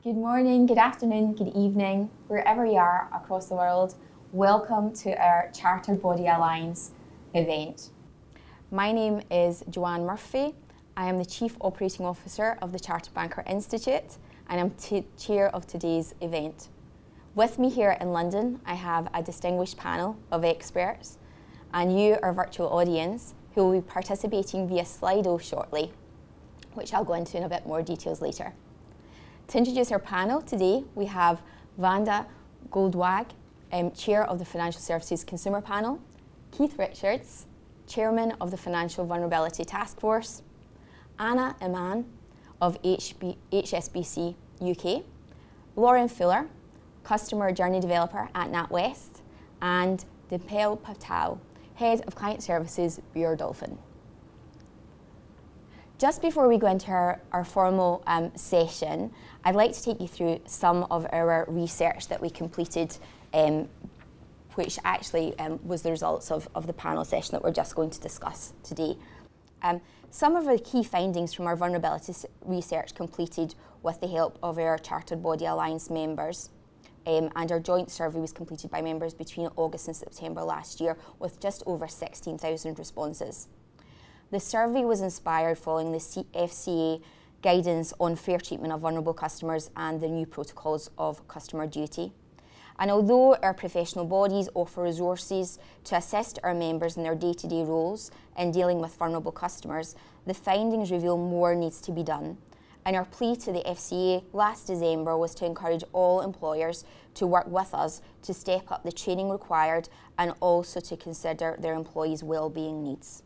Good morning, good afternoon, good evening, wherever you are across the world. Welcome to our Chartered Body Alliance event. My name is Joanne Murphy. I am the Chief Operating Officer of the Chartered Banker Institute and I'm chair of today's event. With me here in London, I have a distinguished panel of experts and you, our virtual audience, who will be participating via Slido shortly, which I'll go into in a bit more details later. To introduce our panel today, we have Vanda Goldwag, Chair of the Financial Services Consumer Panel, Keith Richards, Chairman of the Financial Vulnerability Task Force, Anna Iman of HSBC UK, Lauren Fuller, Customer Journey Developer at NatWest, and Dipel Patel, Head of Client Services, Bureau Dolphin. Just before we go into our formal session, I'd like to take you through some of our research that we completed, which actually was the results of the panel session that we're just going to discuss today. Some of the key findings from our vulnerability research completed with the help of our Chartered Body Alliance members, and our joint survey was completed by members between August and September last year with just over 16,000 responses. The survey was inspired following the FCA guidance on fair treatment of vulnerable customers and the new protocols of customer duty. And although our professional bodies offer resources to assist our members in their day-to-day roles in dealing with vulnerable customers, the findings reveal more needs to be done. And our plea to the FCA last December was to encourage all employers to work with us to step up the training required and also to consider their employees' well-being needs.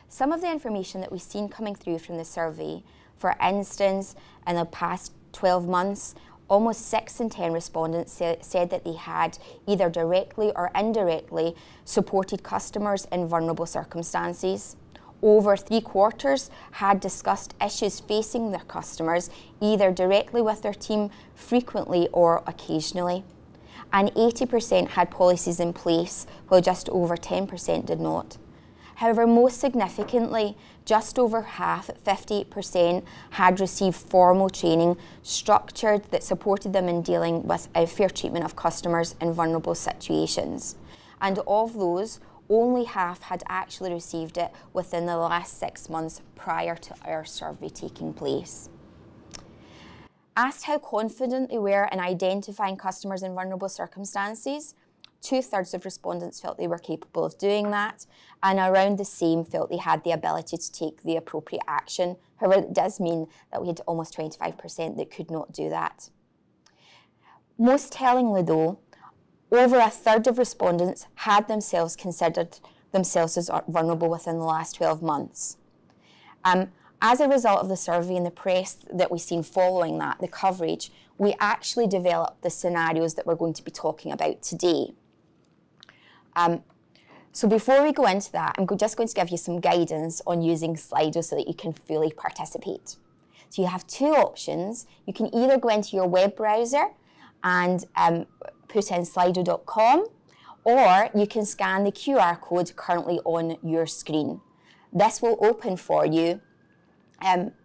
Some of the information that we've seen coming through from the survey, for instance, in the past 12 months, almost 6 in 10 respondents said that they had either directly or indirectly supported customers in vulnerable circumstances. Over 3/4 had discussed issues facing their customers, either directly with their team, frequently or occasionally. And 80% had policies in place, while just over 10% did not. However, most significantly, just over half, 58%, had received formal training structured that supported them in dealing with fair treatment of customers in vulnerable situations. And of those, only half had actually received it within the last 6 months prior to our survey taking place. Asked how confident they were in identifying customers in vulnerable circumstances, 2/3 of respondents felt they were capable of doing that, and around the same felt they had the ability to take the appropriate action. However, it does mean that we had almost 25% that could not do that. Most tellingly though, over 1/3 of respondents had themselves considered themselves as vulnerable within the last 12 months. As a result of the survey and the press that we've seen following that, the coverage, we actually developed the scenarios that we're going to be talking about today. So before we go into that, I'm just going to give you some guidance on using Slido so that you can fully participate. So you have 2 options. You can either go into your web browser and put in slido.com, or you can scan the QR code currently on your screen. This will open for you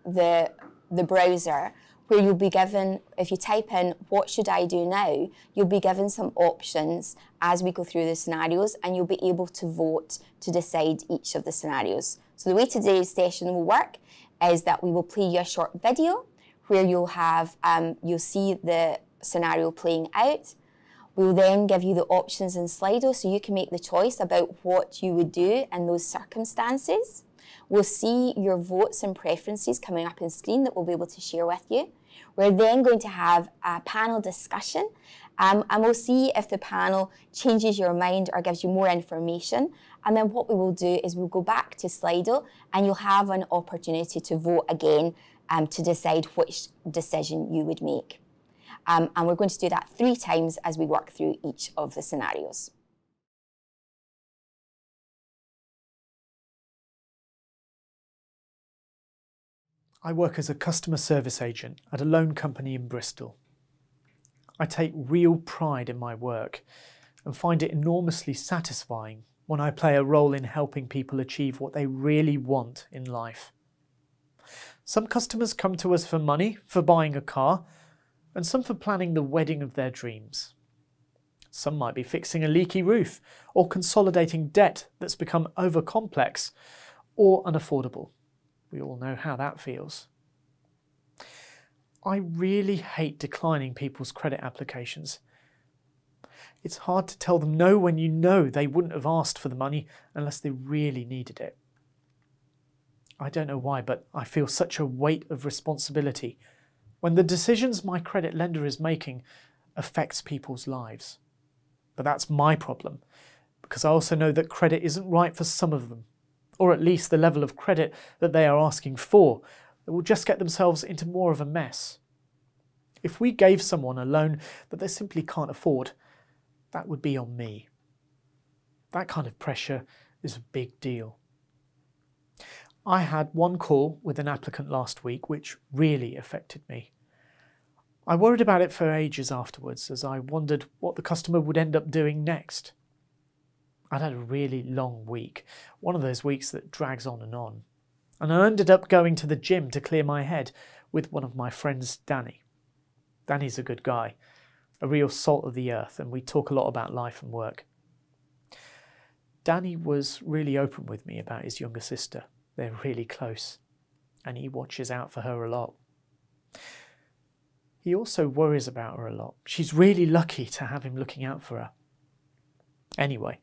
the browser, where you'll be given, if you type in, what should I do now, you'll be given some options as we go through the scenarios, and you'll be able to vote to decide each of the scenarios. So the way today's session will work is that we will play you a short video where you'll see the scenario playing out. We'll then give you the options in Slido so you can make the choice about what you would do in those circumstances. We'll see your votes and preferences coming up on screen that we'll be able to share with you. We're then going to have a panel discussion and we'll see if the panel changes your mind or gives you more information And then what we will do is we'll go back to Slido and you'll have an opportunity to vote again to decide which decision you would make. And we're going to do that 3 times as we work through each of the scenarios. I work as a customer service agent at a loan company in Bristol. I take real pride in my work and find it enormously satisfying when I play a role in helping people achieve what they really want in life. Some customers come to us for money, for buying a car, and some for planning the wedding of their dreams. Some might be fixing a leaky roof or consolidating debt that's become over-complex or unaffordable. We all know how that feels. I really hate declining people's credit applications. It's hard to tell them no when you know they wouldn't have asked for the money unless they really needed it. I don't know why, but I feel such a weight of responsibility when the decisions my credit lender is making affects people's lives. But that's my problem, because I also know that credit isn't right for some of them, or at least the level of credit that they are asking for, that will just get themselves into more of a mess. If we gave someone a loan that they simply can't afford, that would be on me. That kind of pressure is a big deal. I had one call with an applicant last week which really affected me. I worried about it for ages afterwards as I wondered what the customer would end up doing next. I'd had a really long week, one of those weeks that drags on, and I ended up going to the gym to clear my head with one of my friends, Danny. Danny's a good guy, a real salt of the earth, and we talk a lot about life and work. Danny was really open with me about his younger sister. They're really close, and he watches out for her a lot. He also worries about her a lot. She's really lucky to have him looking out for her. Anyway,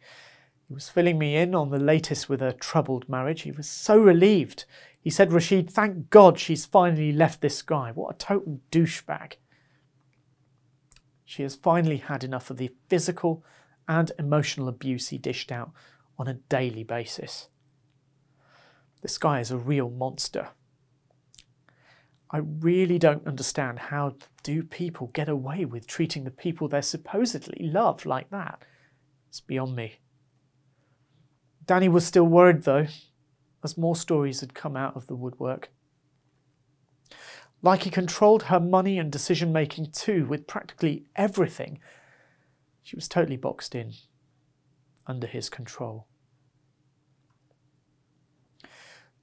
he was filling me in on the latest with her troubled marriage. He was so relieved. He said, "Rashid, thank God she's finally left this guy. What a total douchebag." She has finally had enough of the physical and emotional abuse he dished out on a daily basis. This guy is a real monster. I really don't understand how do people get away with treating the people they supposedly love like that. It's beyond me. Danny was still worried though, as more stories had come out of the woodwork. Like he controlled her money and decision making too, with practically everything. She was totally boxed in, under his control.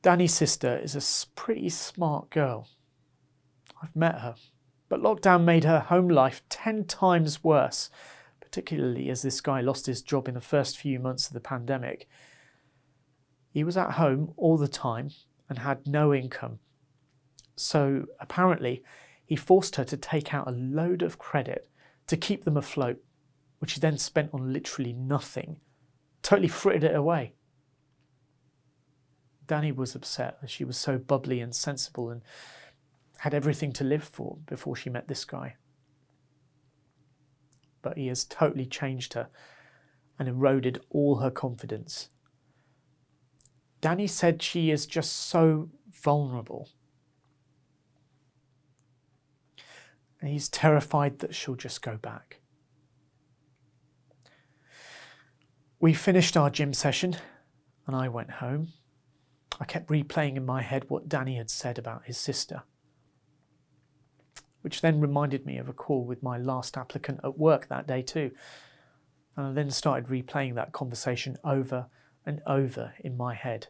Danny's sister is a pretty smart girl. I've met her, but lockdown made her home life 10 times worse, particularly as this guy lost his job in the first few months of the pandemic. He was at home all the time and had no income. So apparently he forced her to take out a load of credit to keep them afloat, which he then spent on literally nothing, totally frittered it away. Danny was upset as she was so bubbly and sensible and had everything to live for before she met this guy. But he has totally changed her and eroded all her confidence. Danny said she is just so vulnerable. And he's terrified that she'll just go back. We finished our gym session and I went home. I kept replaying in my head what Danny had said about his sister, which then reminded me of a call with my last applicant at work that day too. And I then started replaying that conversation over and over in my head.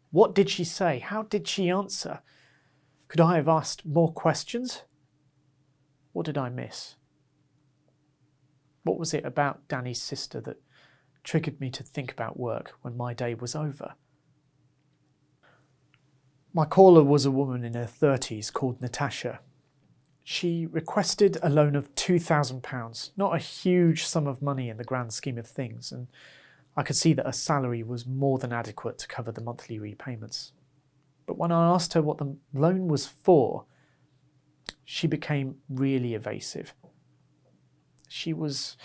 What did she say? How did she answer? Could I have asked more questions? What did I miss? What was it about Danny's sister that triggered me to think about work when my day was over? My caller was a woman in her 30s called Natasha. She requested a loan of £2,000, not a huge sum of money in the grand scheme of things, and I could see that her salary was more than adequate to cover the monthly repayments. But when I asked her what the loan was for, she became really evasive. She was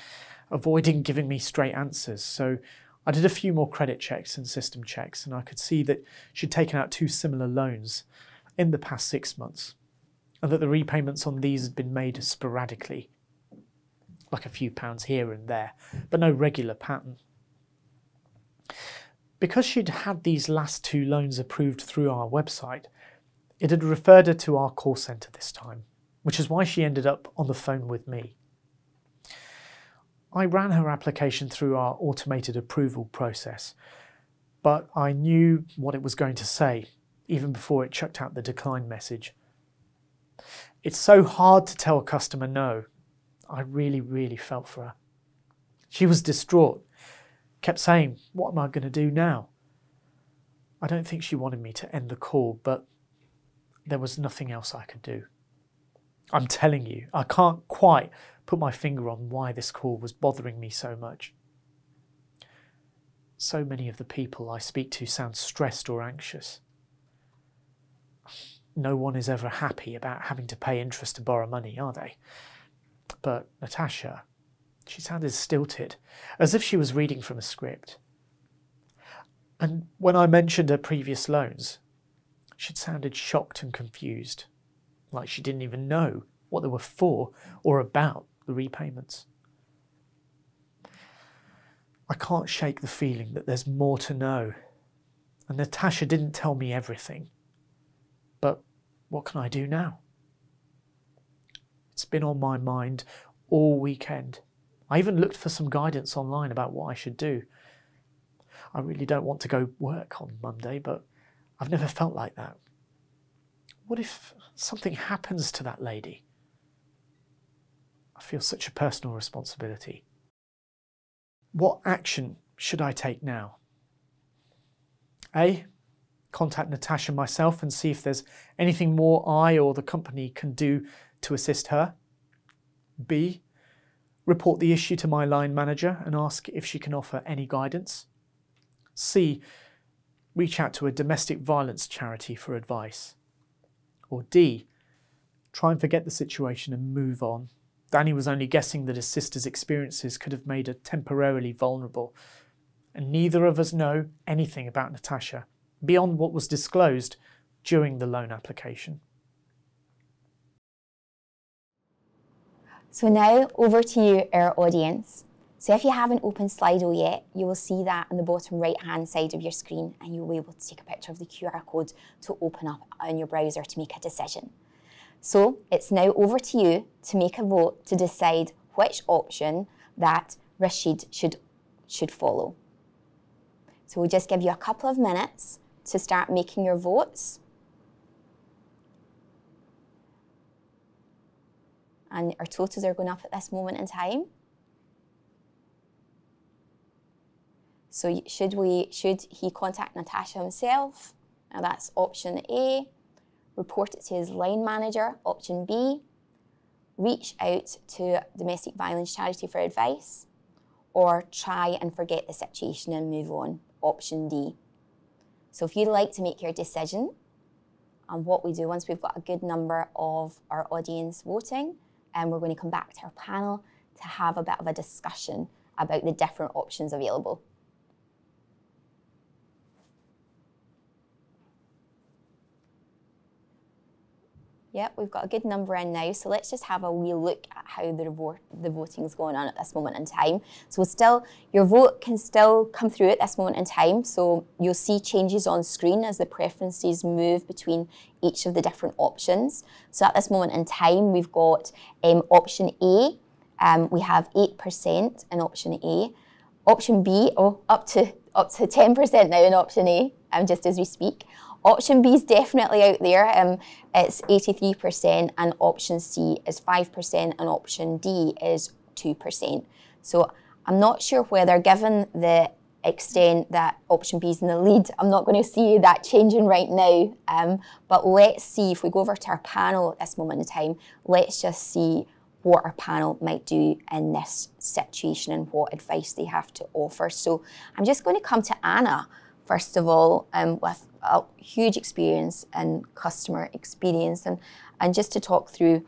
avoiding giving me straight answers, so I did a few more credit checks and system checks, and I could see that she'd taken out 2 similar loans in the past 6 months, and that the repayments on these had been made sporadically, like a few pounds here and there, but no regular pattern. Because she'd had these last 2 loans approved through our website, it had referred her to our call centre this time, which is why she ended up on the phone with me. I ran her application through our automated approval process, but I knew what it was going to say even before it chucked out the decline message. It's so hard to tell a customer no. I really felt for her. She was distraught, kept saying, "What am I going to do now?" I don't think she wanted me to end the call, but there was nothing else I could do. I'm telling you, I can't quite put my finger on why this call was bothering me so much. So many of the people I speak to sound stressed or anxious. No one is ever happy about having to pay interest to borrow money, are they? But Natasha, she sounded stilted, as if she was reading from a script. And when I mentioned her previous loans, she'd sounded shocked and confused, like she didn't even know what they were for or about the repayments. I can't shake the feeling that there's more to know, and Natasha didn't tell me everything. But what can I do now? It's been on my mind all weekend. I even looked for some guidance online about what I should do. I really don't want to go work on Monday, but I've never felt like that. What if something happens to that lady? I feel such a personal responsibility. What action should I take now? A, contact Natasha myself and see if there's anything more I or the company can do to assist her. B, report the issue to my line manager and ask if she can offer any guidance. C, reach out to a domestic violence charity for advice. Or D, try and forget the situation and move on. Danny was only guessing that his sister's experiences could have made her temporarily vulnerable, and neither of us know anything about Natasha beyond what was disclosed during the loan application. So now over to you, our audience. So if you haven't opened Slido yet, you will see that on the bottom right-hand side of your screen, and you'll be able to take a picture of the QR code to open up on your browser to make a decision. So it's now over to you to make a vote to decide which option that Rashid should follow. So we'll just give you a couple of minutes to start making your votes. And our totals are going up at this moment in time. So should he contact Natasha himself? Now that's option A. Report it to his line manager, option B. Reach out to domestic violence charity for advice, or try and forget the situation and move on, option D. So if you'd like to make your decision, and what we do once we've got a good number of our audience voting, and we're going to come back to our panel to have a bit of a discussion about the different options available. Yep, we've got a good number in now, so let's just have a wee look at how the voting is going on at this moment in time. So your vote can still come through at this moment in time, so you'll see changes on screen as the preferences move between each of the different options. So at this moment in time, we've got option A, we have 8% in option A. Option B, up to 10% now in option A, just as we speak. Option B is definitely out there. It's 83%, and option C is 5%, and option D is 2%. So I'm not sure whether, given the extent that option B is in the lead, I'm not going to see that changing right now. But let's see, if we go over to our panel at this moment in time, let's just see what our panel might do in this situation and what advice they have to offer. So I'm just going to come to Anna, first of all, with a huge experience in customer experience, and just to talk through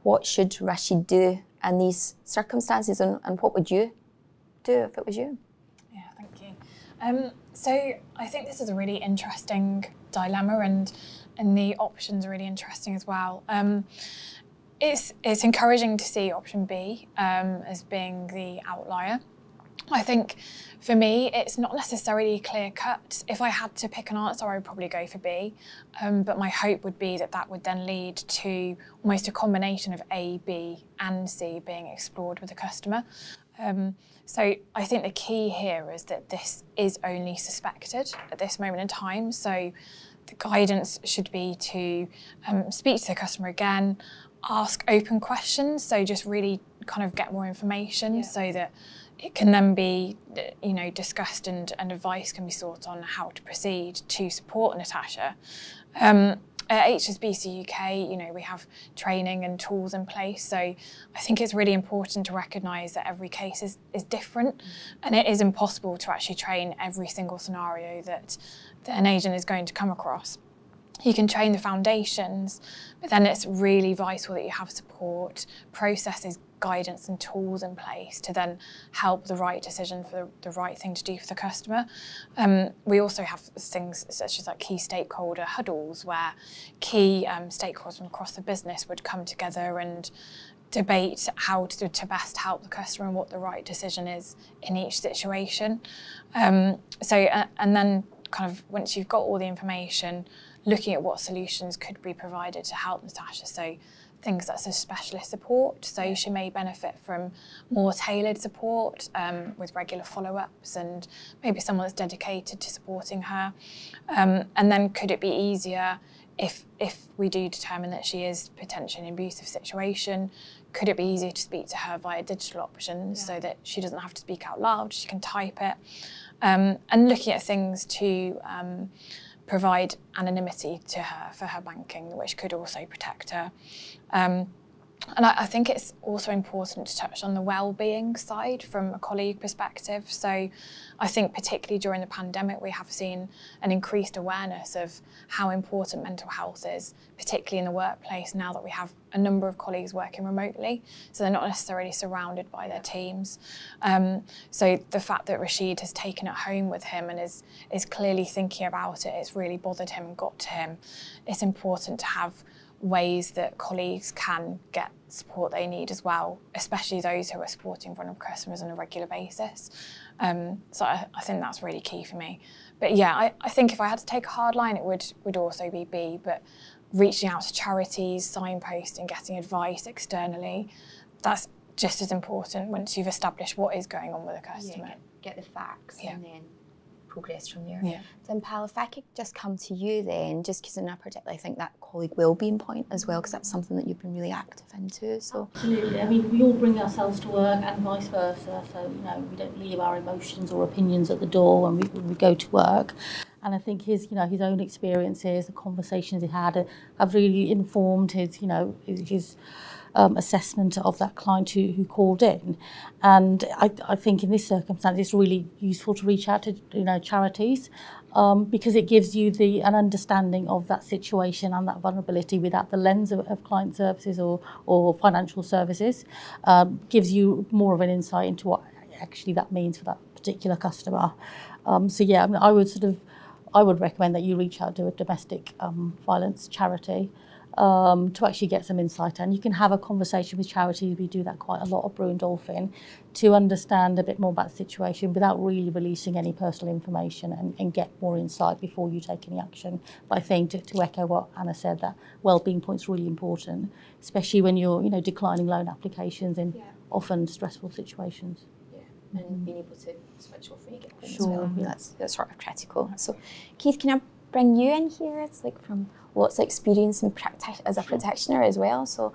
what should Rashid do in these circumstances, and what would you do if it was you? Yeah, thank you. So I think this is a really interesting dilemma, and the options are really interesting as well. It's encouraging to see option B as being the outlier. I think for me, it's not necessarily clear cut. If I had to pick an answer, I would probably go for B. But my hope would be that that would then lead to almost a combination of A, B and C being explored with the customer. So I think the key here is that this is only suspected at this moment in time. So the guidance should be to speak to the customer again, ask open questions. So just really kind of get more information so that it can then be, discussed and advice can be sought on how to proceed to support Natasha. At HSBC UK, we have training and tools in place. So I think it's really important to recognise that every case is different, and it is impossible to actually train every single scenario that an agent is going to come across. You can train the foundations, but then it's really vital that you have support, processes, guidance and tools in place to then help the right decision for the right thing to do for the customer. We also have things such as like key stakeholder huddles where key stakeholders from across the business would come together and debate how to best help the customer and what the right decision is in each situation. And then kind of once you've got all the information, looking at what solutions could be provided to help Natasha. So things such as specialist support. So she may benefit from more tailored support with regular follow-ups and maybe someone that's dedicated to supporting her. And then could it be easier if we do determine that she is potentially in an abusive situation, could it be easier to speak to her via digital options so that she doesn't have to speak out loud, she can type it. And looking at things to provide anonymity to her for her banking, which could also protect her. And I think it's also important to touch on the well-being side from a colleague perspective. So I think particularly during the pandemic, we have seen an increased awareness of how important mental health is, particularly in the workplace now that we have a number of colleagues working remotely. So they're not necessarily surrounded by their teams. So the fact that Rashid has taken it home with him and is clearly thinking about it, it's really bothered him and got to him. It's important to have ways that colleagues can get support they need as well, especially those who are supporting vulnerable customers on a regular basis. So I think that's really key for me. But yeah, I think if I had to take a hard line, it would also be B, but reaching out to charities, signposting, getting advice externally, that's just as important once you've established what is going on with a customer. Yeah, get the facts and then progress from there. Yeah. Then Pal, if I could just come to you then, just because in particular I think that colleague well-being point as well, because that's something that you've been really active into. So absolutely. I mean, we all bring ourselves to work and vice versa. So, we don't leave our emotions or opinions at the door when we go to work. And I think his own experiences, the conversations he had, have really informed his assessment of that client who called in. And I think in this circumstance it's really useful to reach out to charities because it gives you an understanding of that situation and that vulnerability without the lens of client services or financial services. Gives you more of an insight into what actually that means for that particular customer. I would recommend that you reach out to a domestic violence charity to actually get some insight. And you can have a conversation with charities. We do that quite a lot at Brew and Dolphin to understand a bit more about the situation without really releasing any personal information and get more insight before you take any action. But I think to echo what Anna said, that wellbeing point's really important, especially when you're declining loan applications in often stressful situations. And being able to switch off when you get home Sure, as well. yeah. That's sort of critical. So Keith, can I bring you in here? It's like from lots of experience in as a practitioner as well. So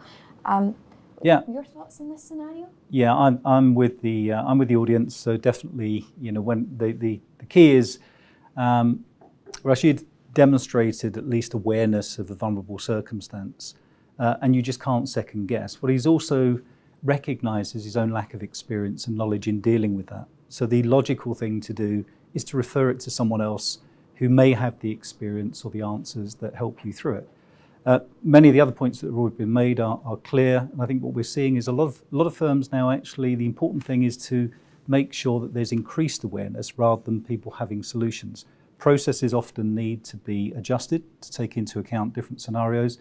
your thoughts on this scenario? Yeah, I'm with the audience. So definitely, when the key is Rashid demonstrated at least awareness of the vulnerable circumstance, and you just can't second guess. What he's also recognises his own lack of experience and knowledge in dealing with that. So the logical thing to do is to refer it to someone else who may have the experience or the answers that help you through it. Many of the other points that have already been made are clear, and I think what we're seeing is a lot of firms now actually, the important thing is to make sure that there's increased awareness rather than people having solutions. Processes often need to be adjusted to take into account different scenarios,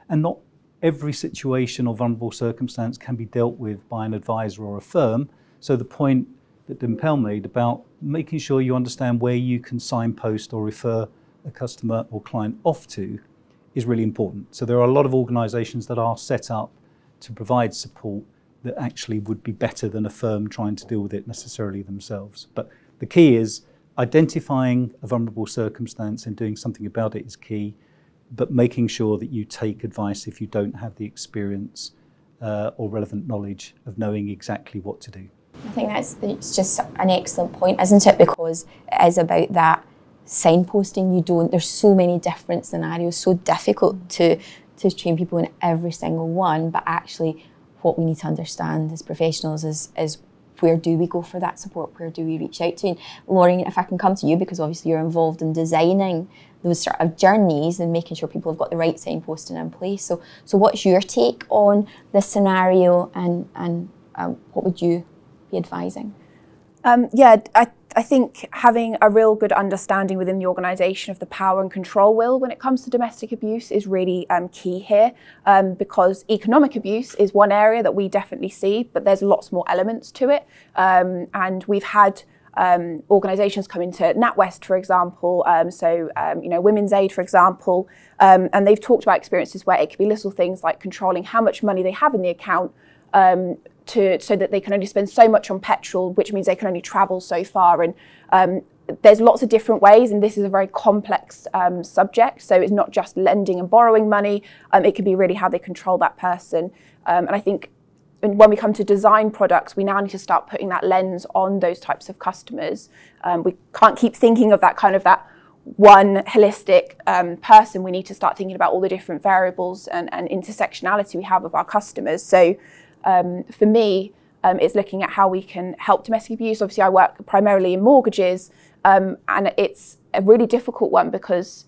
and not every situation or vulnerable circumstance can be dealt with by an advisor or a firm. So the point that Dimpel made about making sure you understand where you can signpost or refer a customer or client off to is really important. So there are a lot of organisations that are set up to provide support that actually would be better than a firm trying to deal with it necessarily themselves. But the key is identifying a vulnerable circumstance and doing something about it is key, but making sure that you take advice if you don't have the experience or relevant knowledge of knowing exactly what to do. I think it's just an excellent point, isn't it? Because it is about that signposting. There's so many different scenarios, so difficult to train people in every single one, but actually what we need to understand as professionals is where do we go for that support? Where do we reach out to? And Lauren, if I can come to you, because obviously you're involved in designing those sort of journeys and making sure people have got the right signposting in place. So what's your take on this scenario, and what would you be advising? I think having a real good understanding within the organisation of the power and control will when it comes to domestic abuse is really key here, because economic abuse is one area that we definitely see, but there's lots more elements to it. And we've had organisations come into NatWest, for example, Women's Aid, for example, and they've talked about experiences where it could be little things like controlling how much money they have in the account, so that they can only spend so much on petrol, which means they can only travel so far. And there's lots of different ways, and this is a very complex subject. So it's not just lending and borrowing money. It could be really how they control that person. And I think when we come to design products, we now need to start putting that lens on those types of customers. We can't keep thinking of that one holistic person. We need to start thinking about all the different variables and intersectionality we have of our customers. So for me, it's looking at how we can help domestic abuse. Obviously, I work primarily in mortgages, and it's a really difficult one because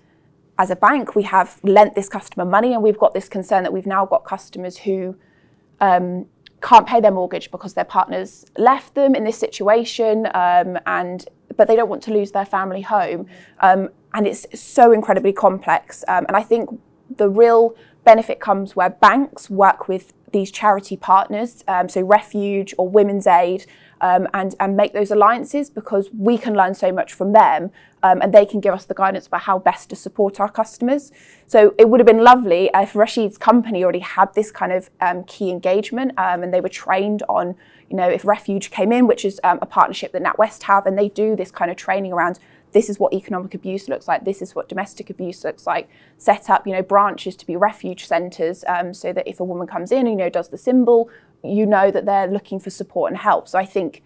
as a bank, we have lent this customer money, and we've got this concern that we've now got customers who can't pay their mortgage because their partners left them in this situation, but they don't want to lose their family home. And it's so incredibly complex. And I think the real benefit comes where banks work with these charity partners, so Refuge or Women's Aid, and make those alliances, because we can learn so much from them, and they can give us the guidance about how best to support our customers. So it would have been lovely if Rashid's company already had this kind of key engagement, and they were trained on, if Refuge came in, which is a partnership that NatWest have, and they do this kind of training around this is what economic abuse looks like, this is what domestic abuse looks like, set up, branches to be refuge centres, so that if a woman comes in and, does the symbol, that they're looking for support and help. So I think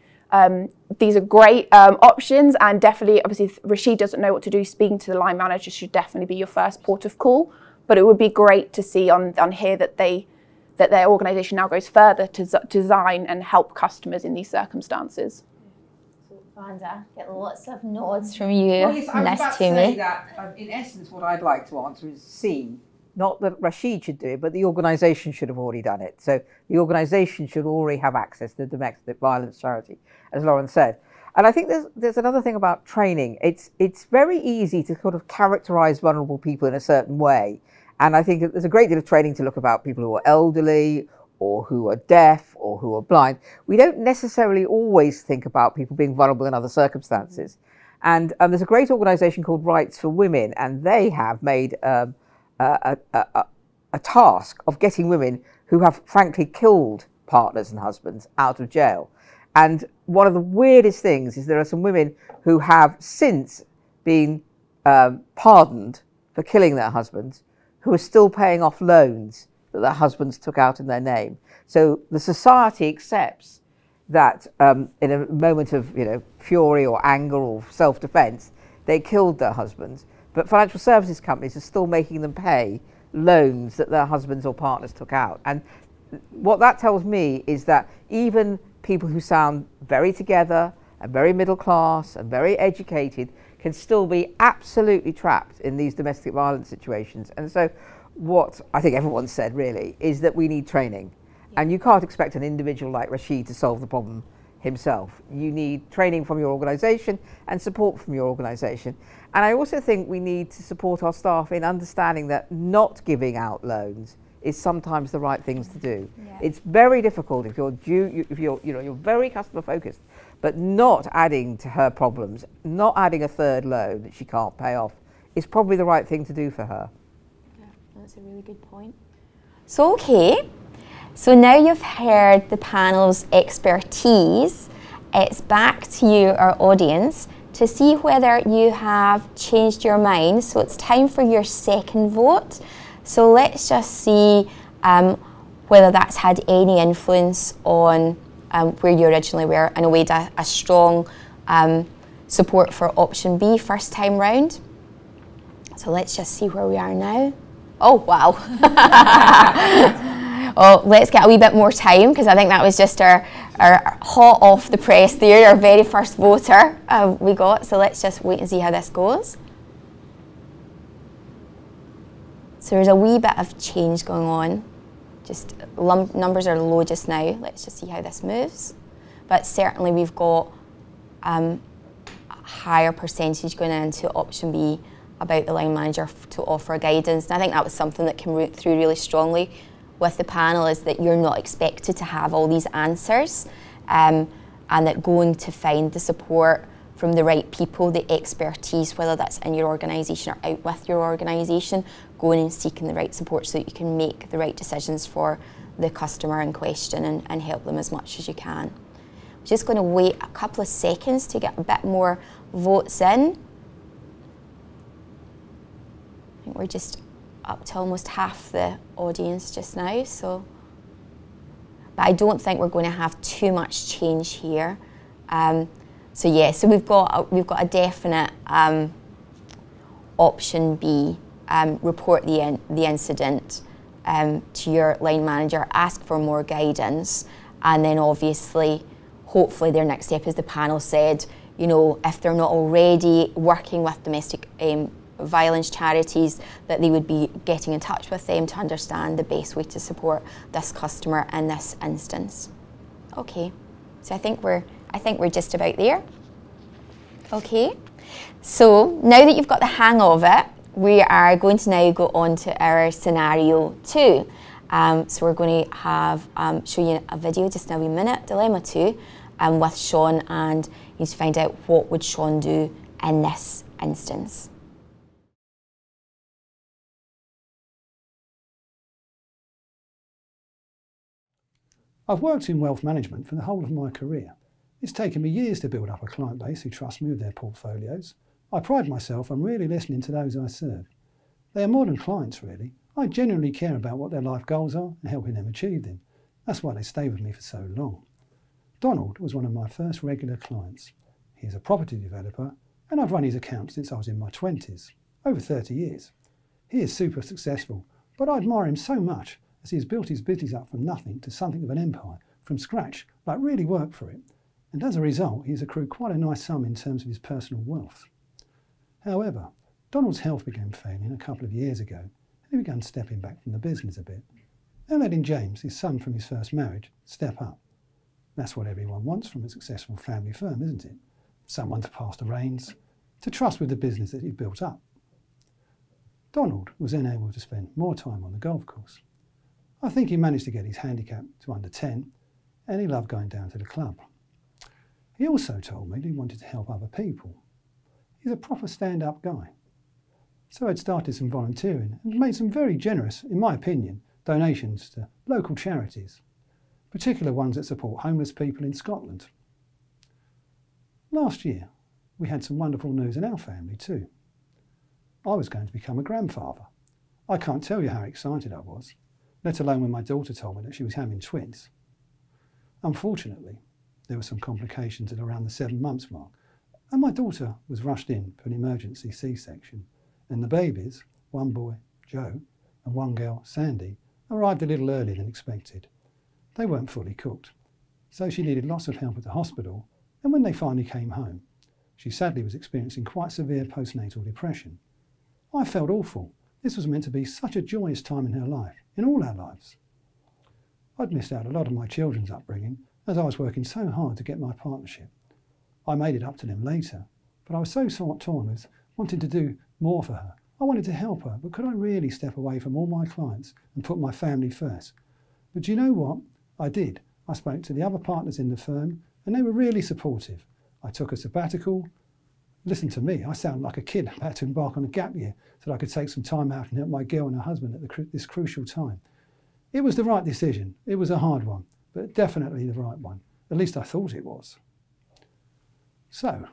these are great options, and definitely, obviously, if Rashid doesn't know what to do, speaking to the line manager should definitely be your first port of call. But it would be great to see on here that their organisation now goes further to design and help customers in these circumstances. Vanda, get lots of nods from you. Well, yes, I was Nice about to say that, in essence, what I'd like to answer is C. Not that Rashid should do it, but the organisation should have already done it. So the organisation should already have access to domestic violence charity, as Lauren said. And I think there's another thing about training. It's very easy to sort of characterise vulnerable people in a certain way. And I think there's a great deal of training to look about people who are elderly, or who are deaf, or who are blind. We don't necessarily always think about people being vulnerable in other circumstances. And there's a great organisation called Rights for Women, and they have made a task of getting women who have frankly killed partners and husbands out of jail. And one of the weirdest things is there are some women who have since been pardoned for killing their husbands, who are still paying off loans that their husbands took out in their name. So the society accepts that in a moment of fury or anger or self-defense, they killed their husbands. But financial services companies are still making them pay loans that their husbands or partners took out. And what that tells me is that even people who sound very together and very middle class and very educated can still be absolutely trapped in these domestic violence situations. And so what I think everyone said really is that we need training. And you can't expect an individual like Rashid to solve the problem himself. You need training from your organisation and support from your organisation. And I also think we need to support our staff in understanding that not giving out loans is sometimes the right things to do. Yeah. It's very difficult if you're very customer focused, but not adding to her problems, not adding a third loan that she can't pay off is probably the right thing to do for her. Yeah, that's a really good point. So, okay, so now you've heard the panel's expertise, it's back to you, our audience, to see whether you have changed your mind. So it's time for your second vote. So let's just see whether that's had any influence on where you originally were. In a way, a strong support for option B first time round. So let's just see where we are now. Oh, wow. Oh, let's get a wee bit more time, because I think that was just our hot off the press there, our very first voter we got. So let's just wait and see how this goes. So there's a wee bit of change going on. Just numbers are low just now. Let's just see how this moves. But certainly we've got a higher percentage going into option B about the line manager to offer guidance. And I think that was something that came through really strongly with the panel, is that you're not expected to have all these answers, and that going to find the support from the right people, the expertise, whether that's in your organisation or out with your organisation, going and seeking the right support so that you can make the right decisions for the customer in question and help them as much as you can. I'm just going to wait a couple of seconds to get a bit more votes in. I think we're just up to almost half the audience just now, so. But I don't think we're going to have too much change here. So yeah, so we've got a definite option B, report the incident to your line manager, ask for more guidance, and then obviously, hopefully their next step, as the panel said, you know, if they're not already working with domestic violence charities, that they would be getting in touch with them to understand the best way to support this customer in this instance. Okay, so I think we're just about there. Okay, so now that you've got the hang of it, we are going to now go on to our scenario 2. So we're going to have show you a video just in a wee minute, dilemma 2, with Sean, and you need to find out what would Sean do in this instance. I've worked in wealth management for the whole of my career. It's taken me years to build up a client base who trust me with their portfolios. I pride myself on really listening to those I serve. They are more than clients, really. I genuinely care about what their life goals are and helping them achieve them. That's why they stay with me for so long. Donald was one of my first regular clients. He is a property developer, and I've run his account since I was in my 20s, over 30 years. He is super successful, but I admire him so much as he has built his business up from nothing to something of an empire, from scratch, like really worked for it. And as a result, he has accrued quite a nice sum in terms of his personal wealth. However, Donald's health began failing a couple of years ago, and he began stepping back from the business a bit. And letting James, his son from his first marriage, step up. That's what everyone wants from a successful family firm, isn't it? Someone to pass the reins, to trust with the business that he'd built up. Donald was then able to spend more time on the golf course. I think he managed to get his handicap to under 10, and he loved going down to the club. He also told me that he wanted to help other people. He's a proper stand-up guy. So I'd started some volunteering and made some very generous, in my opinion, donations to local charities, particular ones that support homeless people in Scotland. Last year, we had some wonderful news in our family too. I was going to become a grandfather. I can't tell you how excited I was, let alone when my daughter told me that she was having twins. Unfortunately, there were some complications at around the 7 months mark, and my daughter was rushed in for an emergency C-section, and the babies, one boy, Joe, and one girl, Sandy, arrived a little earlier than expected. They weren't fully cooked, so she needed lots of help at the hospital, and when they finally came home, she sadly was experiencing quite severe postnatal depression. I felt awful. This was meant to be such a joyous time in her life, in all our lives. I'd missed out a lot of my children's upbringing, as I was working so hard to get my partnership. I made it up to them later, but I was so torn with wanting to do more for her. I wanted to help her, but could I really step away from all my clients and put my family first? But do you know what? I did. I spoke to the other partners in the firm and they were really supportive. I took a sabbatical. Listen to me, I sound like a kid about to embark on a gap year so that I could take some time out and help my girl and her husband at this crucial time. It was the right decision. It was a hard one, but definitely the right one. At least I thought it was. So,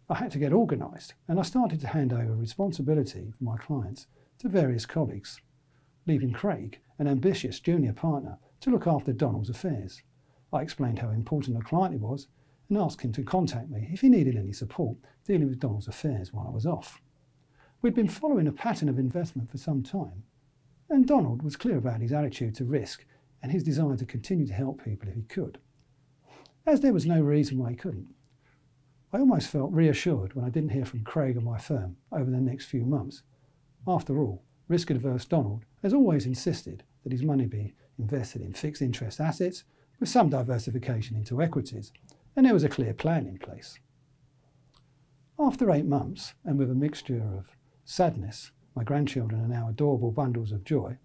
I had to get organised and I started to hand over responsibility for my clients to various colleagues, leaving Craig, an ambitious junior partner, to look after Donald's affairs. I explained how important a client he was and asked him to contact me if he needed any support dealing with Donald's affairs while I was off. We'd been following a pattern of investment for some time, and Donald was clear about his attitude to risk and his desire to continue to help people if he could. As there was no reason why he couldn't, I almost felt reassured when I didn't hear from Craig or my firm over the next few months. After all, risk-averse Donald has always insisted that his money be invested in fixed interest assets with some diversification into equities, and there was a clear plan in place. After 8 months, and with a mixture of sadness, my grandchildren are now adorable bundles of joy,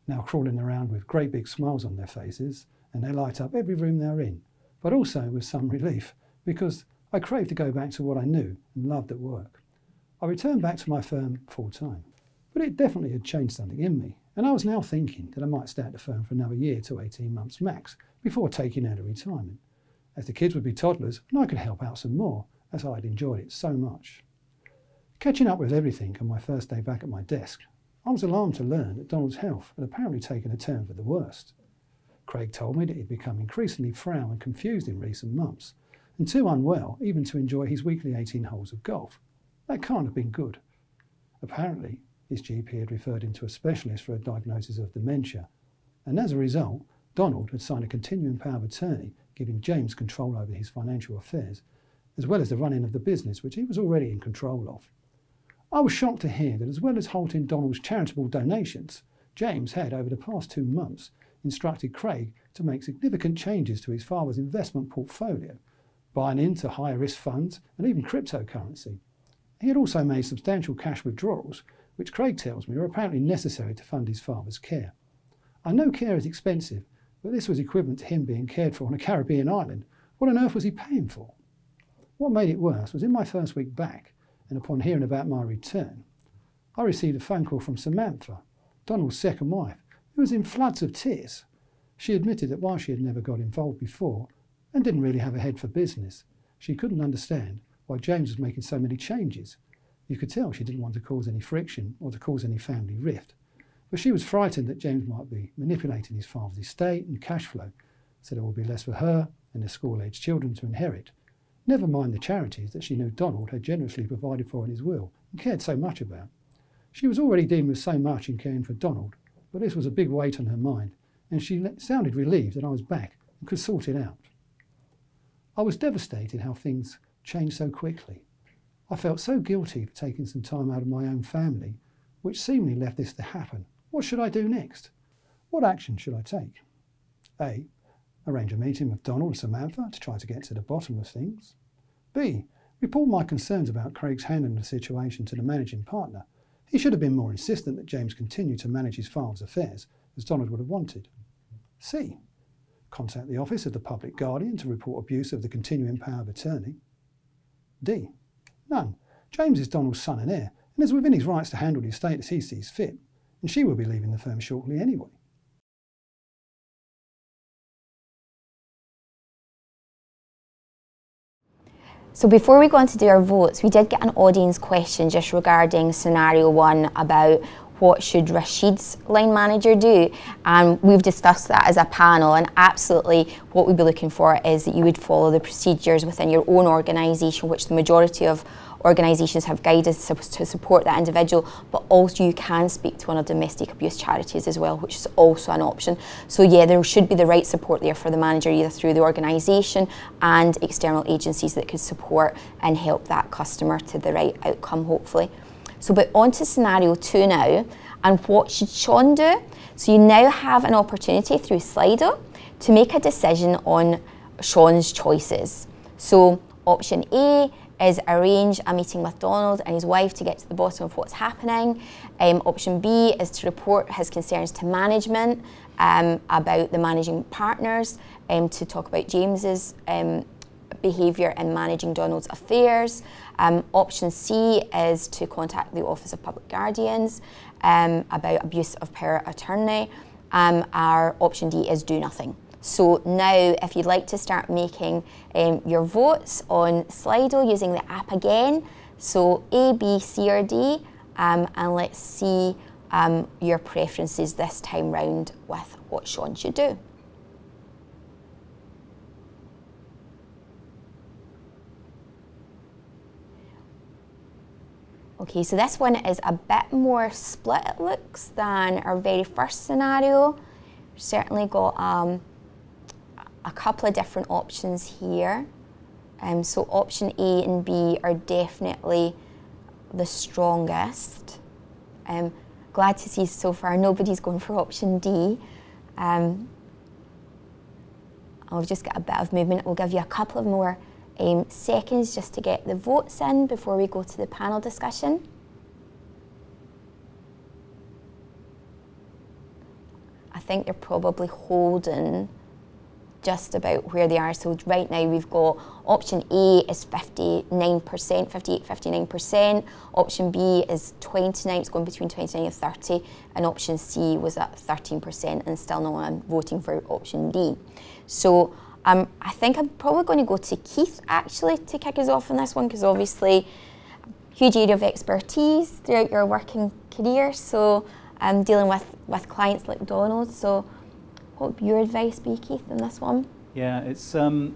now crawling around with great big smiles on their faces, and they light up every room they're in, but also with some relief, because I craved to go back to what I knew and loved at work. I returned back to my firm full time, but it definitely had changed something in me, and I was now thinking that I might stay at the firm for another year to 18 months max before taking early retirement, as the kids would be toddlers and I could help out some more, as I had enjoyed it so much. Catching up with everything on my first day back at my desk, I was alarmed to learn that Donald's health had apparently taken a turn for the worst. Craig told me that he'd become increasingly frail and confused in recent months, and too unwell even to enjoy his weekly 18 holes of golf. That can't have been good. Apparently, his GP had referred him to a specialist for a diagnosis of dementia, and as a result, Donald had signed a continuing power of attorney giving James control over his financial affairs, as well as the running of the business, which he was already in control of. I was shocked to hear that as well as halting Donald's charitable donations, James had, over the past 2 months, instructed Craig to make significant changes to his father's investment portfolio, buying into higher risk funds and even cryptocurrency. He had also made substantial cash withdrawals, which Craig tells me are apparently necessary to fund his father's care. I know care is expensive, but this was equivalent to him being cared for on a Caribbean island. What on earth was he paying for? What made it worse was in my first week back, and upon hearing about my return, I received a phone call from Samantha, Donald's second wife, who was in floods of tears. She admitted that while she had never got involved before, and didn't really have a head for business, she couldn't understand why James was making so many changes. You could tell she didn't want to cause any friction or to cause any family rift, but she was frightened that James might be manipulating his father's estate and cash flow, so there would be less for her and their school-aged children to inherit. Never mind the charities that she knew Donald had generously provided for in his will and cared so much about. She was already dealing with so much in caring for Donald, but this was a big weight on her mind, and she sounded relieved that I was back and could sort it out. I was devastated how things changed so quickly. I felt so guilty for taking some time out of my own family, which seemingly left this to happen. What should I do next? What action should I take? A. Arrange a meeting with Donald and Samantha to try to get to the bottom of things. B. Report my concerns about Craig's handling the situation to the managing partner. He should have been more insistent that James continue to manage his father's affairs, as Donald would have wanted. C. Contact the office of the public guardian to report abuse of the continuing power of attorney. D. None. James is Donald's son and heir, and is within his rights to handle the estate as he sees fit, and she will be leaving the firm shortly anyway. So before we go on to do our votes, we did get an audience question just regarding scenario 1 about what should Rashid's line manager do, and we've discussed that as a panel, and absolutely what we'd be looking for is that you would follow the procedures within your own organisation, which the majority of organisations have guidance to support that individual, but also you can speak to one of domestic abuse charities as well, which is also an option. So yeah, there should be the right support there for the manager, either through the organisation and external agencies that could support and help that customer to the right outcome, hopefully. So but on to scenario 2 now, and what should Sean do? So you now have an opportunity through Slido to make a decision on Sean's choices. So option A is arrange a meeting with Donald and his wife to get to the bottom of what's happening. Option B is to report his concerns to management about the managing partners, to talk about James's behaviour in managing Donald's affairs. Option C is to contact the Office of Public Guardians about abuse of power of attorney. Our option D is do nothing. So now, if you'd like to start making your votes on Slido using the app again, so A, B, C or D, and let's see your preferences this time round with what Sean should do. Okay, so this one is a bit more split, it looks, than our very first scenario. We've certainly got a couple of different options here. So option A and B are definitely the strongest. Glad to see so far nobody's going for option D. I'll just get a bit of movement. We'll give you a couple of more seconds just to get the votes in before we go to the panel discussion. I think they're probably holding just about where they are. So right now we've got option A is 59%, 59%. Option B is 29, it's going between 29 and 30. And option C was at 13% and still no one voting for option D. So I think I'm probably going to go to Keith actually to kick us off on this one, because obviously huge area of expertise throughout your working career. So dealing with clients like Donald. So what would your advice be, Keith, on this one? Yeah, it's. I mean,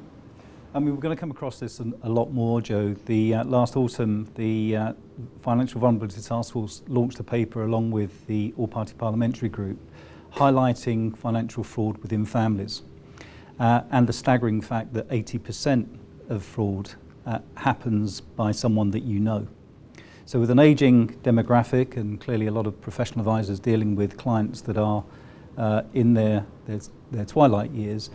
we're going to come across this a lot more, Jo. The last autumn, the Financial Vulnerability Task Force launched a paper along with the All-Party Parliamentary Group, highlighting financial fraud within families, and the staggering fact that 80% of fraud happens by someone that you know. So, with an ageing demographic and clearly a lot of professional advisors dealing with clients that are in their twilight years,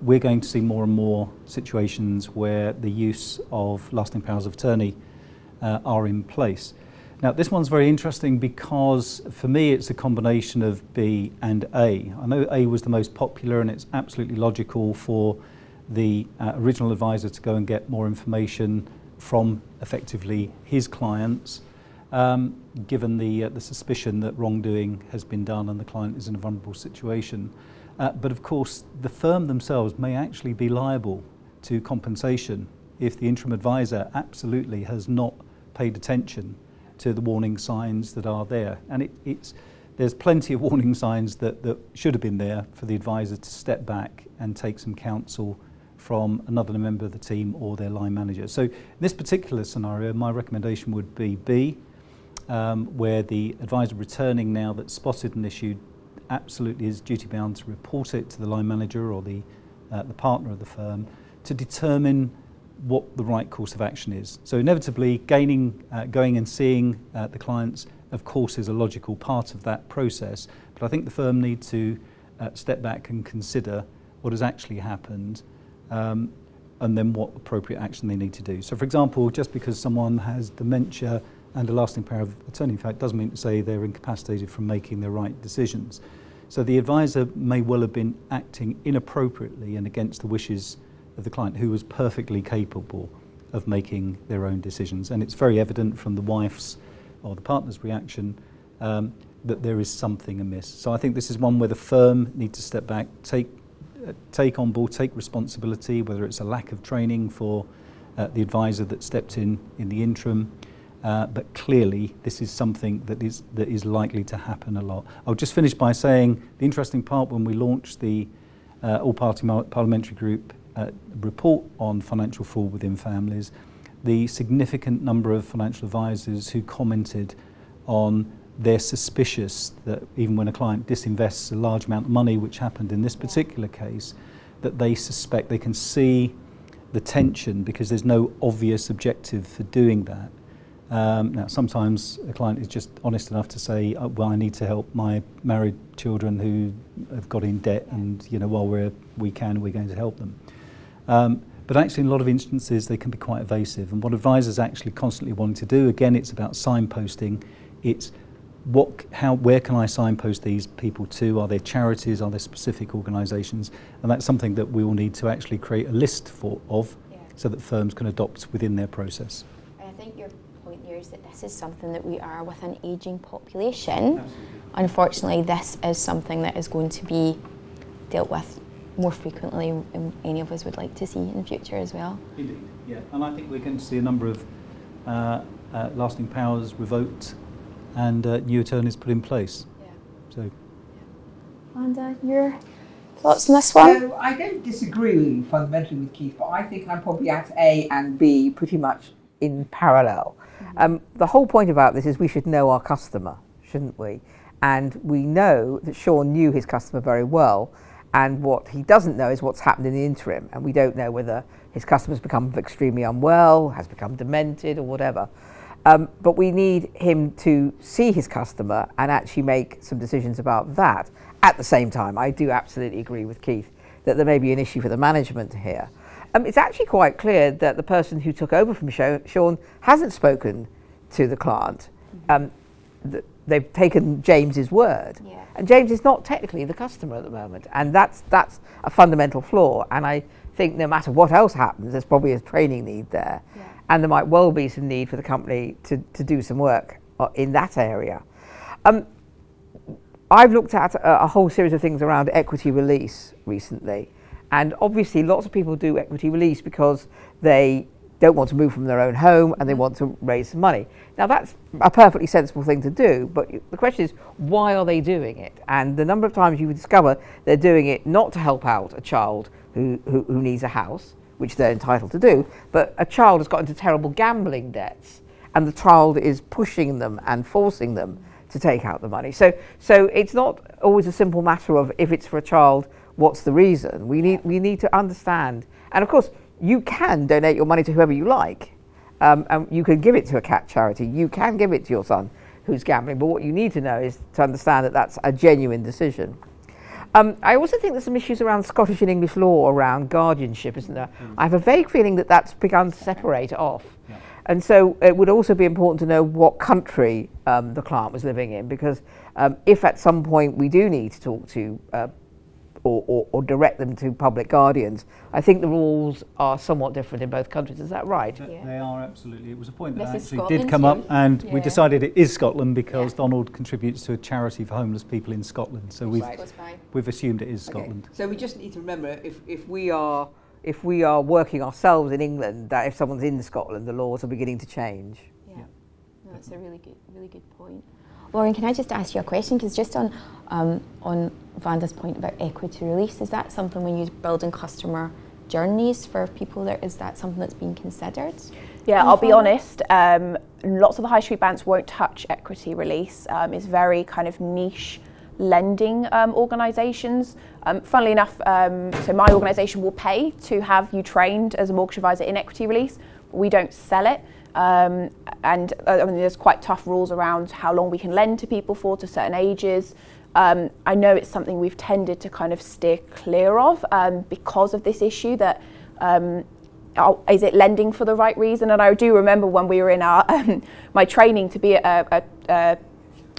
we're going to see more and more situations where the use of lasting powers of attorney are in place. Now, this one's very interesting because for me it's a combination of B and A. I know A was the most popular, and it's absolutely logical for the original advisor to go and get more information from effectively his clients, given the suspicion that wrongdoing has been done and the client is in a vulnerable situation. But of course, the firm themselves may actually be liable to compensation if the interim advisor absolutely has not paid attention to the warning signs that are there. And there's plenty of warning signs that should have been there for the advisor to step back and take some counsel from another member of the team or their line manager. So in this particular scenario, my recommendation would be B, where the advisor returning now that's spotted an issue absolutely is duty bound to report it to the line manager or the partner of the firm to determine what the right course of action is. So inevitably going and seeing the clients, of course, is a logical part of that process, but I think the firm need to step back and consider what has actually happened, and then what appropriate action they need to do. So for example, just because someone has dementia and a lasting power of attorney, in fact, doesn't mean to say they're incapacitated from making the right decisions. So the advisor may well have been acting inappropriately and against the wishes of the client, who was perfectly capable of making their own decisions. And it's very evident from the wife's or the partner's reaction that there is something amiss. So I think this is one where the firm need to step back, take on board, take responsibility, whether it's a lack of training for the advisor that stepped in the interim. But clearly, this is something that is likely to happen a lot. I'll just finish by saying the interesting part when we launched the All-Party Parliamentary Group report on financial fraud within families, the significant number of financial advisors who commented on they're suspicious that even when a client disinvests a large amount of money, which happened in this particular case, that they suspect, they can see the tension because there's no obvious objective for doing that. Now, sometimes a client is just honest enough to say, oh, well, I need to help my married children who have got in debt, and while we're going to help them. But actually in a lot of instances they can be quite evasive, and what advisors actually constantly want to do, again, it's about signposting. It's where can I signpost these people to? Are there charities? Are there specific organisations? And that's something that we will need to actually create a list of, so that firms can adopt within their process. And I think your point there is that this is something that we are with an ageing population. Absolutely. Unfortunately, this is something that is going to be dealt with more frequently than any of us would like to see in the future as well. Indeed, yeah. And I think we're going to see a number of lasting powers revoked and new attorneys put in place. Yeah. So, Wanda, your thoughts on this one? So I don't disagree fundamentally with Keith, but I think I'm probably at A and B pretty much in parallel. The whole point about this is we should know our customer, shouldn't we? And we know that Sean knew his customer very well, and what he doesn't know is what's happened in the interim, and we don't know whether his customer's become extremely unwell, has become demented or whatever. But we need him to see his customer and actually make some decisions about that. At the same time, I do absolutely agree with Keith that there may be an issue for the management here. It's actually quite clear that the person who took over from Sean hasn't spoken to the client. They've taken James's word, and James is not technically the customer at the moment, and that's a fundamental flaw. And I think no matter what else happens, there's probably a training need there, and there might well be some need for the company to do some work in that area. I've looked at a whole series of things around equity release recently, and obviously lots of people do equity release because they don't want to move from their own home and they want to raise some money. Now that's a perfectly sensible thing to do, but the question is, why are they doing it? And the number of times you discover they're doing it not to help out a child who needs a house, which they're entitled to do, but a child has got into terrible gambling debts and the child is pushing them and forcing them to take out the money. So it's not always a simple matter of if it's for a child, what's the reason? We need to understand. And of course, you can donate your money to whoever you like. And you can give it to a cat charity. You can give it to your son who's gambling. But what you need to know is to understand that that's a genuine decision. I also think there's some issues around Scottish and English law around guardianship, isn't there? I have a vague feeling that that's begun to separate off. And so it would also be important to know what country the client was living in, because if at some point we do need to talk to or direct them to public guardians, I think the rules are somewhat different in both countries. Is that right? They are, absolutely. It was a point that This is actually did Scotland come up, too. and we decided it is Scotland because Donald contributes to a charity for homeless people in Scotland. So we've assumed it is Scotland. So we just need to remember, if we are working ourselves in England, that if someone's in Scotland, the laws are beginning to change. No, that's a really good point. Lauren, can I just ask you a question? Because just on Vanda's point about equity release, is that something when you're building customer journeys for people, is that something that's being considered? Yeah, I'll be honest, lots of the high street banks won't touch equity release. It's very kind of niche lending organisations. Funnily enough, so my organisation will pay to have you trained as a mortgage advisor in equity release, but we don't sell it. And I mean, there's quite tough rules around how long we can lend to people for, to certain ages. I know it's something we've tended to kind of steer clear of because of this issue that is it lending for the right reason? And I do remember when we were in our my training to be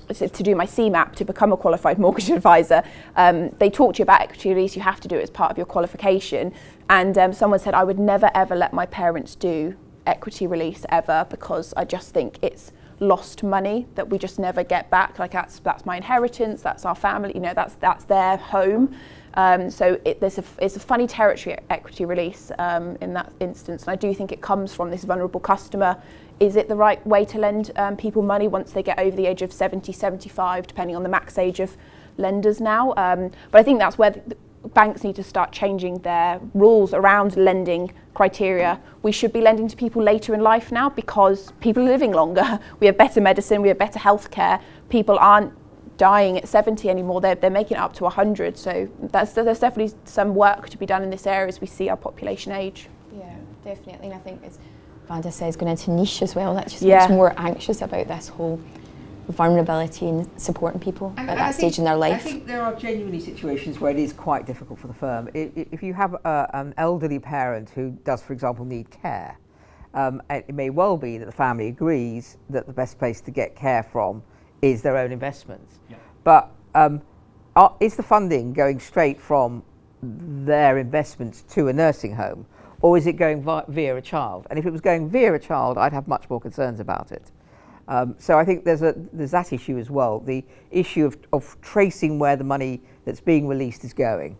to do my CMAP to become a qualified mortgage advisor, they taught you about equity release. You have to do it as part of your qualification. And someone said, I would never ever let my parents do equity release ever, because I just think it's lost money that we just never get back. Like that's my inheritance, that's our family, you know, that's their home. So it's a funny territory, equity release in that instance. And I do think it comes from this vulnerable customer. Is it the right way to lend people money once they get over the age of 70, 75, depending on the max age of lenders now? But I think that's where the banks need to start changing their rules around lending criteria. We should be lending to people later in life now because people are living longer. We have better medicine, we have better healthcare. People aren't dying at 70 anymore, they're making it up to 100. So there's definitely some work to be done in this area as we see our population age. Yeah, definitely. And I think as Vanda says, going into niche as well, that just makes me more anxious about this whole vulnerability and supporting people at that stage in their life. I think there are genuinely situations where it is quite difficult for the firm. If you have an elderly parent who does, for example, need care, it may well be that the family agrees that the best place to get care from is their own investments. Yeah. But is the funding going straight from their investments to a nursing home, or is it going via a child? And if it was going via a child, I'd have much more concerns about it. So I think there's that issue as well, the issue of tracing where the money that's being released is going.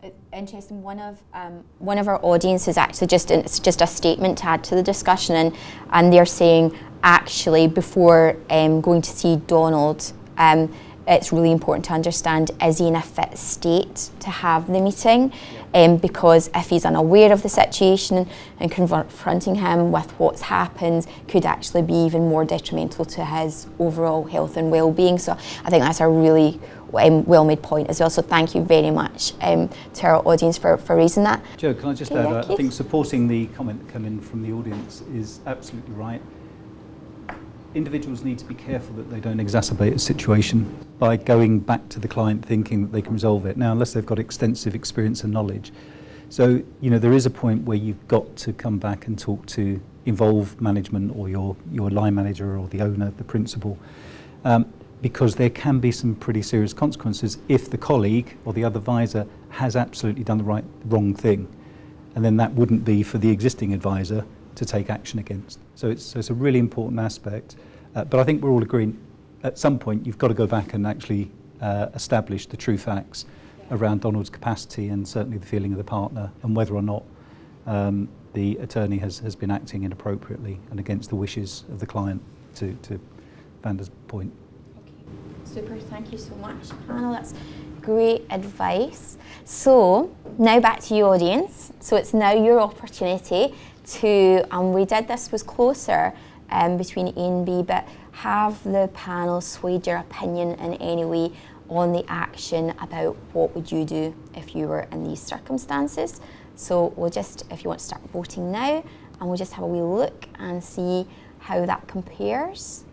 Yeah. Interesting. One of our audience is actually it's just a statement to add to the discussion, and they're saying actually before going to see Donald, it's really important to understand, is he in a fit state to have the meeting? Because if he's unaware of the situation and confronting him with what's happened could actually be even more detrimental to his overall health and well-being. So I think that's a really well-made point as well. So thank you very much to our audience for raising that. Jo, can I just add, I think supporting the comment that came in from the audience is absolutely right. Individuals need to be careful that they don't exacerbate a situation by going back to the client thinking that they can resolve it. Now, unless they've got extensive experience and knowledge. So, you know, there is a point where you've got to come back and talk to involve management or your line manager or the owner, the principal, because there can be some pretty serious consequences if the colleague or the other advisor has absolutely done the wrong thing. And then that wouldn't be for the existing advisor to take action against. So it's a really important aspect. But I think we're all agreeing at some point you've got to go back and actually establish the true facts around Donald's capacity and certainly the feeling of the partner and whether or not the attorney has been acting inappropriately and against the wishes of the client, to Vanda's point. Okay, super, thank you so much, panel. That's great advice. So now back to you, audience. So it's now your opportunity to, and we did this was closer between A and B, but have the panel swayed your opinion in any way on the action about what would you do if you were in these circumstances. So we'll just, if you want to start voting now, and we'll just have a wee look and see how that compares.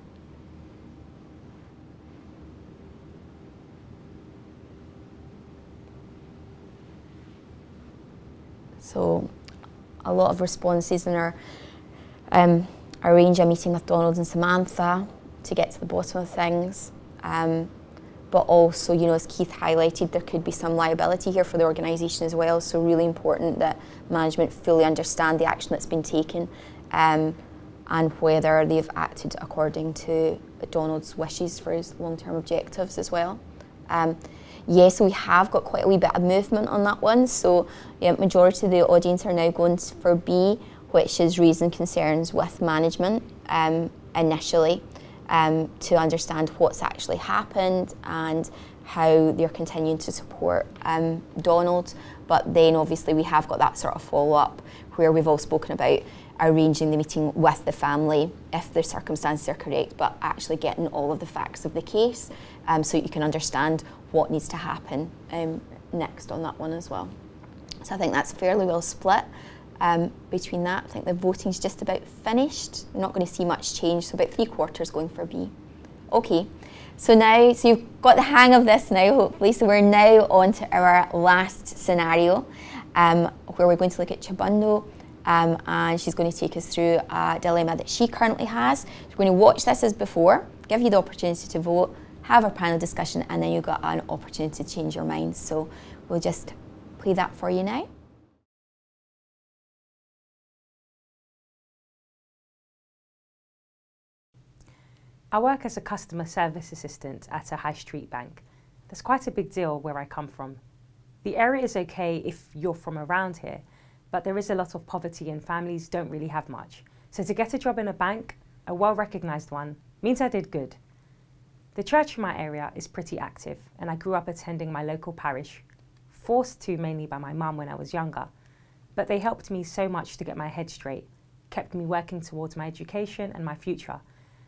So a lot of responses in our arrange a meeting with Donald and Samantha to get to the bottom of things. But also, you know, as Keith highlighted, there could be some liability here for the organisation as well. So really important that management fully understand the action that's been taken and whether they've acted according to Donald's wishes for his long-term objectives as well. Yes, we have got quite a wee bit of movement on that one. So yeah, majority of the audience are now going for B, which is raising concerns with management initially to understand what's actually happened and how they're continuing to support Donald. But then obviously we have got that sort of follow-up where we've all spoken about arranging the meeting with the family if the circumstances are correct, but actually getting all of the facts of the case so you can understand what needs to happen next on that one as well. So I think that's fairly well split between that. I think the voting's just about finished. We're not going to see much change, so about 3/4 going for B. Okay, so now, so you've got the hang of this now, hopefully. So we're now on to our last scenario where we're going to look at Chabundo. And she's going to take us through a dilemma that she currently has. We're going to watch this as before, give you the opportunity to vote, have a panel discussion, and then you've got an opportunity to change your mind. So we'll just play that for you now. I work as a customer service assistant at a high street bank. That's quite a big deal where I come from. The area is okay if you're from around here, but there is a lot of poverty and families don't really have much. So to get a job in a bank, a well-recognised one, means I did good. The church in my area is pretty active, and I grew up attending my local parish, forced to mainly by my mum when I was younger. But they helped me so much to get my head straight, kept me working towards my education and my future.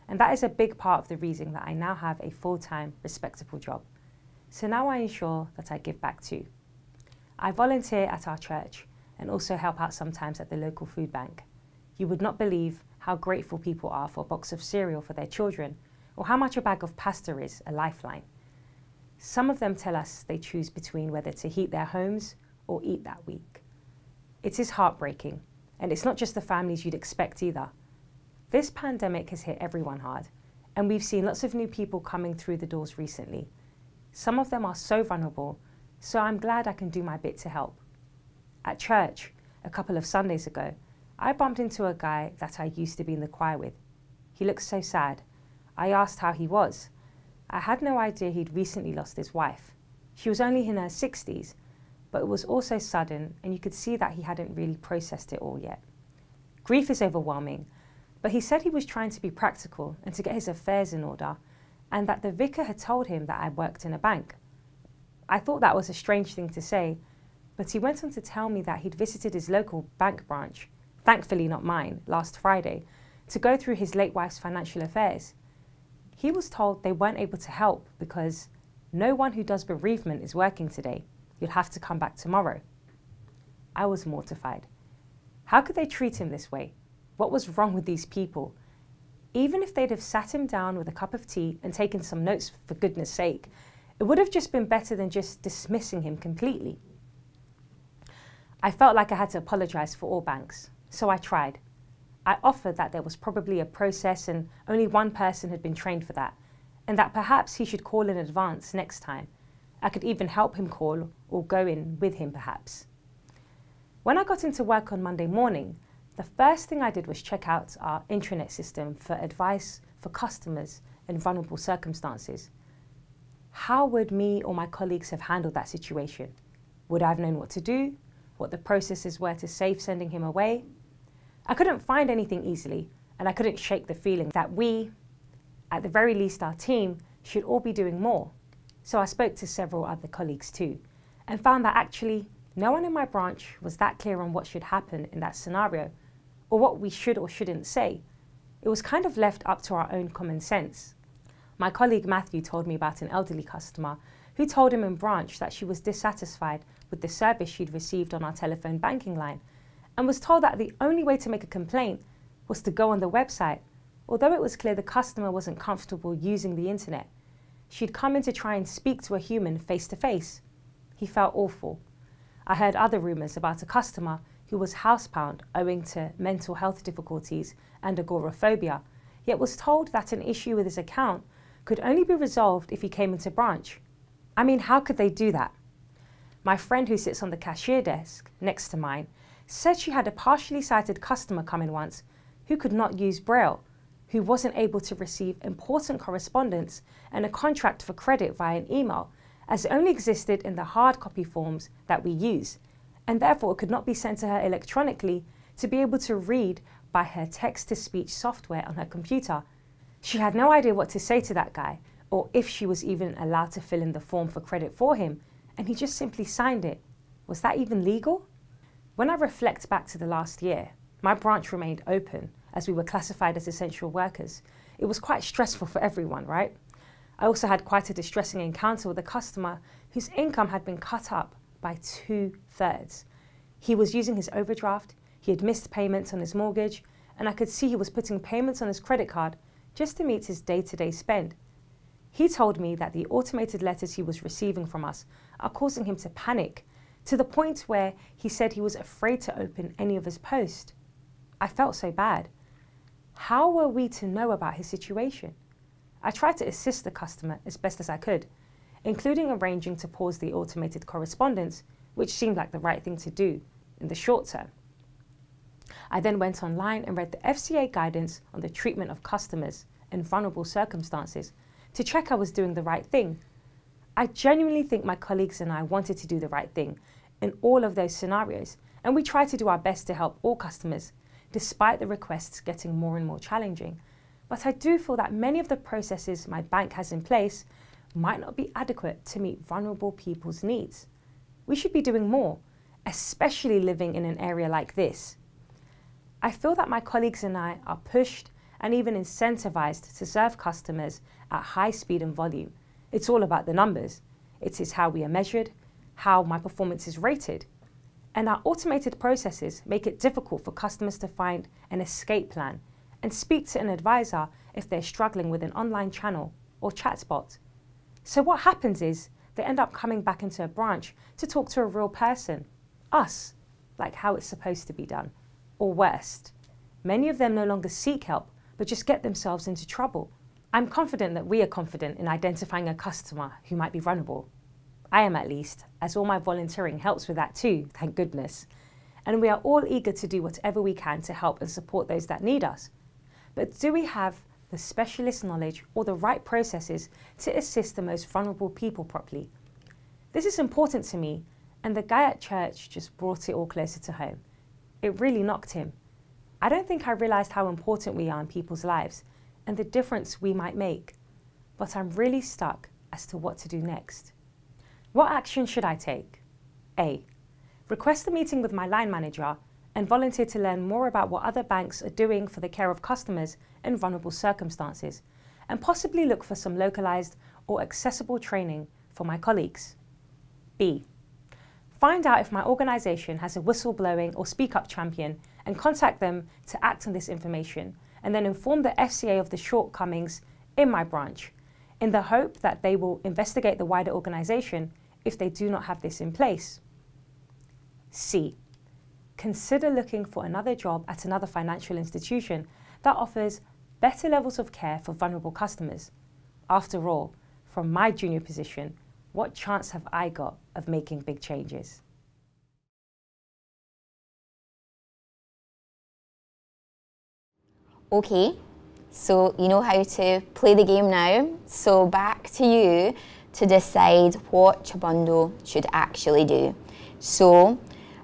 And that is a big part of the reason that I now have a full-time, respectable job. So now I ensure that I give back too. I volunteer at our church and also help out sometimes at the local food bank. You would not believe how grateful people are for a box of cereal for their children or how much a bag of pasta is a lifeline. Some of them tell us they choose between whether to heat their homes or eat that week. It is heartbreaking, and it's not just the families you'd expect either. This pandemic has hit everyone hard, and we've seen lots of new people coming through the doors recently. Some of them are so vulnerable, so I'm glad I can do my bit to help. At church, a couple of Sundays ago, I bumped into a guy that I used to be in the choir with. He looked so sad. I asked how he was. I had no idea he'd recently lost his wife. She was only in her 60s, but it was also sudden, and you could see that he hadn't really processed it all yet. Grief is overwhelming, but he said he was trying to be practical and to get his affairs in order, and that the vicar had told him that I worked in a bank. I thought that was a strange thing to say, but he went on to tell me that he'd visited his local bank branch, thankfully not mine, last Friday, to go through his late wife's financial affairs. He was told they weren't able to help because no one who does bereavement is working today. You'll have to come back tomorrow. I was mortified. How could they treat him this way? What was wrong with these people? Even if they'd have sat him down with a cup of tea and taken some notes for goodness sake, it would have just been better than just dismissing him completely. I felt like I had to apologise for all banks, so I tried. I offered that there was probably a process and only one person had been trained for that, and that perhaps he should call in advance next time. I could even help him call or go in with him perhaps. When I got into work on Monday morning, the first thing I did was check out our intranet system for advice for customers in vulnerable circumstances. How would me or my colleagues have handled that situation? Would I have known what to do? What the processes were to save sending him away? I couldn't find anything easily, and I couldn't shake the feeling that we, at the very least our team, should all be doing more. So I spoke to several other colleagues too, and found that actually no one in my branch was that clear on what should happen in that scenario, or what we should or shouldn't say. It was kind of left up to our own common sense. My colleague Matthew told me about an elderly customer who told him in branch that she was dissatisfied with the service she'd received on our telephone banking line, and was told that the only way to make a complaint was to go on the website, although it was clear the customer wasn't comfortable using the internet. She'd come in to try and speak to a human face to face. He felt awful. I heard other rumours about a customer who was housebound owing to mental health difficulties and agoraphobia, yet was told that an issue with his account could only be resolved if he came into branch. I mean, how could they do that? My friend who sits on the cashier desk next to mine said she had a partially sighted customer come in once who could not use Braille, who wasn't able to receive important correspondence and a contract for credit via an email, as it only existed in the hard copy forms that we use, and therefore it could not be sent to her electronically to be able to read by her text-to-speech software on her computer. She had no idea what to say to that guy, or if she was even allowed to fill in the form for credit for him, and he just simply signed it. Was that even legal? When I reflect back to the last year, my branch remained open as we were classified as essential workers. It was quite stressful for everyone, right? I also had quite a distressing encounter with a customer whose income had been cut up by 2/3. He was using his overdraft, he had missed payments on his mortgage, and I could see he was putting payments on his credit card just to meet his day-to-day spend. He told me that the automated letters he was receiving from us are causing him to panic, to the point where he said he was afraid to open any of his posts. I felt so bad. How were we to know about his situation? I tried to assist the customer as best as I could, including arranging to pause the automated correspondence, which seemed like the right thing to do in the short term. I then went online and read the FCA guidance on the treatment of customers in vulnerable circumstances to check I was doing the right thing. I genuinely think my colleagues and I wanted to do the right thing in all of those scenarios, and we tried to do our best to help all customers, despite the requests getting more and more challenging. But I do feel that many of the processes my bank has in place might not be adequate to meet vulnerable people's needs. We should be doing more, especially living in an area like this. I feel that my colleagues and I are pushed and even incentivized to serve customers at high speed and volume. It's all about the numbers. It is how we are measured, how my performance is rated. And our automated processes make it difficult for customers to find an escape plan and speak to an advisor if they're struggling with an online channel or chatbot. So what happens is they end up coming back into a branch to talk to a real person, us, like how it's supposed to be done. Or worse, many of them no longer seek help, but just get themselves into trouble. I'm confident that we are confident in identifying a customer who might be vulnerable. I am, at least, as all my volunteering helps with that too, thank goodness. And we are all eager to do whatever we can to help and support those that need us. But do we have the specialist knowledge or the right processes to assist the most vulnerable people properly? This is important to me, and the guy at church just brought it all closer to home. It really knocked him. I don't think I realised how important we are in people's lives and the difference we might make, but I'm really stuck as to what to do next. What action should I take? A. Request a meeting with my line manager and volunteer to learn more about what other banks are doing for the care of customers in vulnerable circumstances, and possibly look for some localised or accessible training for my colleagues. B. Find out if my organisation has a whistleblowing or speak-up champion and contact them to act on this information, and then inform the FCA of the shortcomings in my branch, in the hope that they will investigate the wider organisation if they do not have this in place. C. Consider looking for another job at another financial institution that offers better levels of care for vulnerable customers. After all, from my junior position, what chance have I got of making big changes? Okay, so you know how to play the game now. So back to you to decide what Chabundo should actually do. So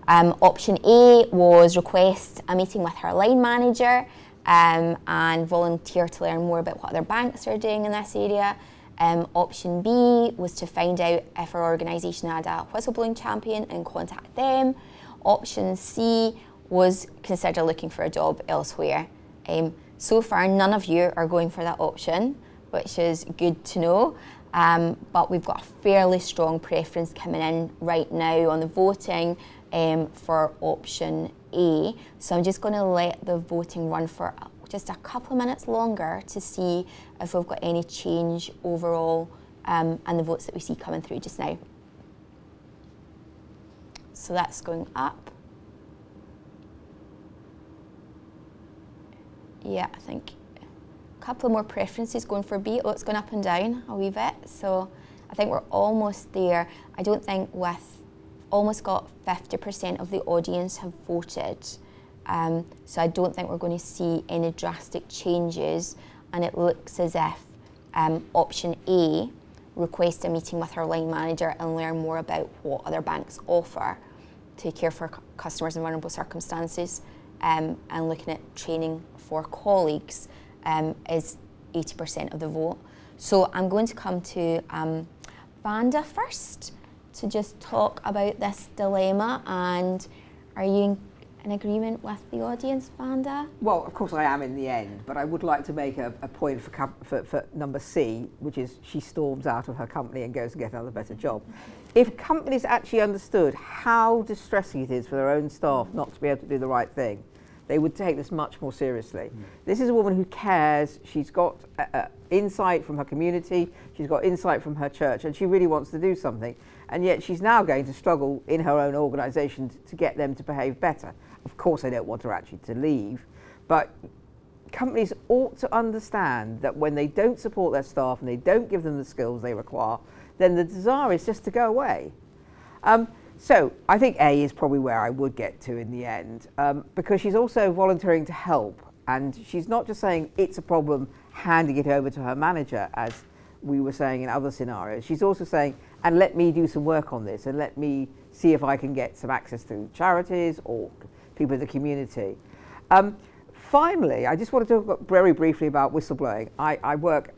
option A was request a meeting with her line manager and volunteer to learn more about what other banks are doing in this area. Option B was to find out if her organisation had a whistleblowing champion and contact them. Option C was consider looking for a job elsewhere. So far, none of you are going for that option, which is good to know. But we've got a fairly strong preference coming in right now on the voting for option A. So I'm just going to let the voting run for just a couple of minutes longer to see if we've got any change overall and the votes that we see coming through just now. So that's going up. Yeah, I think a couple of more preferences going for B. Oh, it's going up and down a wee bit. So I think we're almost there. I don't think with almost got 50% of the audience have voted. So I don't think we're going to see any drastic changes. And it looks as if option A, request a meeting with our line manager and learn more about what other banks offer to care for customers in vulnerable circumstances, and looking at training for colleagues is 80% of the vote. So I'm going to come to Vanda first to just talk about this dilemma. And are you in agreement with the audience, Vanda? Well, of course I am in the end, but I would like to make a point for number C, which is she storms out of her company and goes to get another better job. If companies actually understood how distressing it is for their own staff not to be able to do the right thing, they would take this much more seriously. This is a woman who cares. She's got insight from her community. She's got insight from her church, and she really wants to do something. And yet she's now going to struggle in her own organisation to get them to behave better. Of course, I don't want her actually to leave, but companies ought to understand that when they don't support their staff and they don't give them the skills they require, then the desire is just to go away. So I think A is probably where I would get to in the end, because she's also volunteering to help, and she's not just saying it's a problem, handing it over to her manager, as we were saying in other scenarios. She's also saying, and let me do some work on this, and let me see if I can get some access to charities or people in the community. Finally, I just want to talk very briefly about whistleblowing. I work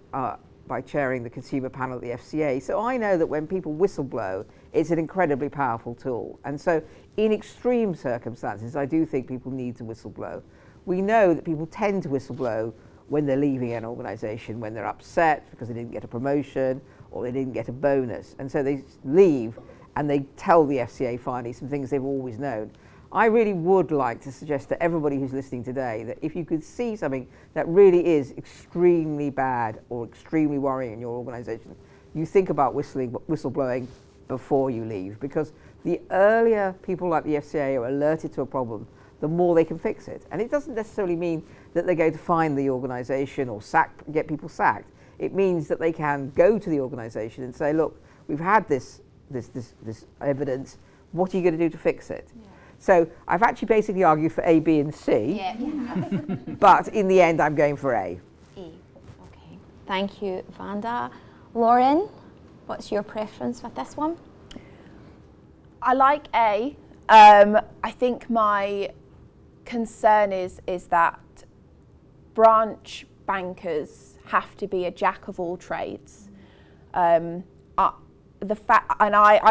by chairing the consumer panel at the FCA, so I know that when people whistleblow, it's an incredibly powerful tool. And so in extreme circumstances, I do think people need to whistleblow. We know that people tend to whistleblow when they're leaving an organisation, when they're upset because they didn't get a promotion or they didn't get a bonus. And so they leave and they tell the FCA finally some things they've always known. I really would like to suggest to everybody who's listening today that if you could see something that really is extremely bad or extremely worrying in your organisation, you think about whistleblowing before you leave, because the earlier people like the FCA are alerted to a problem, the more they can fix it. And it doesn't necessarily mean that they're going to find the organisation or get people sacked. It means that they can go to the organisation and say, look, we've had this evidence, what are you going to do to fix it? Yeah. So I've actually basically argued for A, B and C, yeah, you have. But in the end I'm going for A. E. Okay, thank you, Vanda. Lauren, what's your preference with this one? I like A. I think my concern is that branch bankers have to be a jack of all trades. I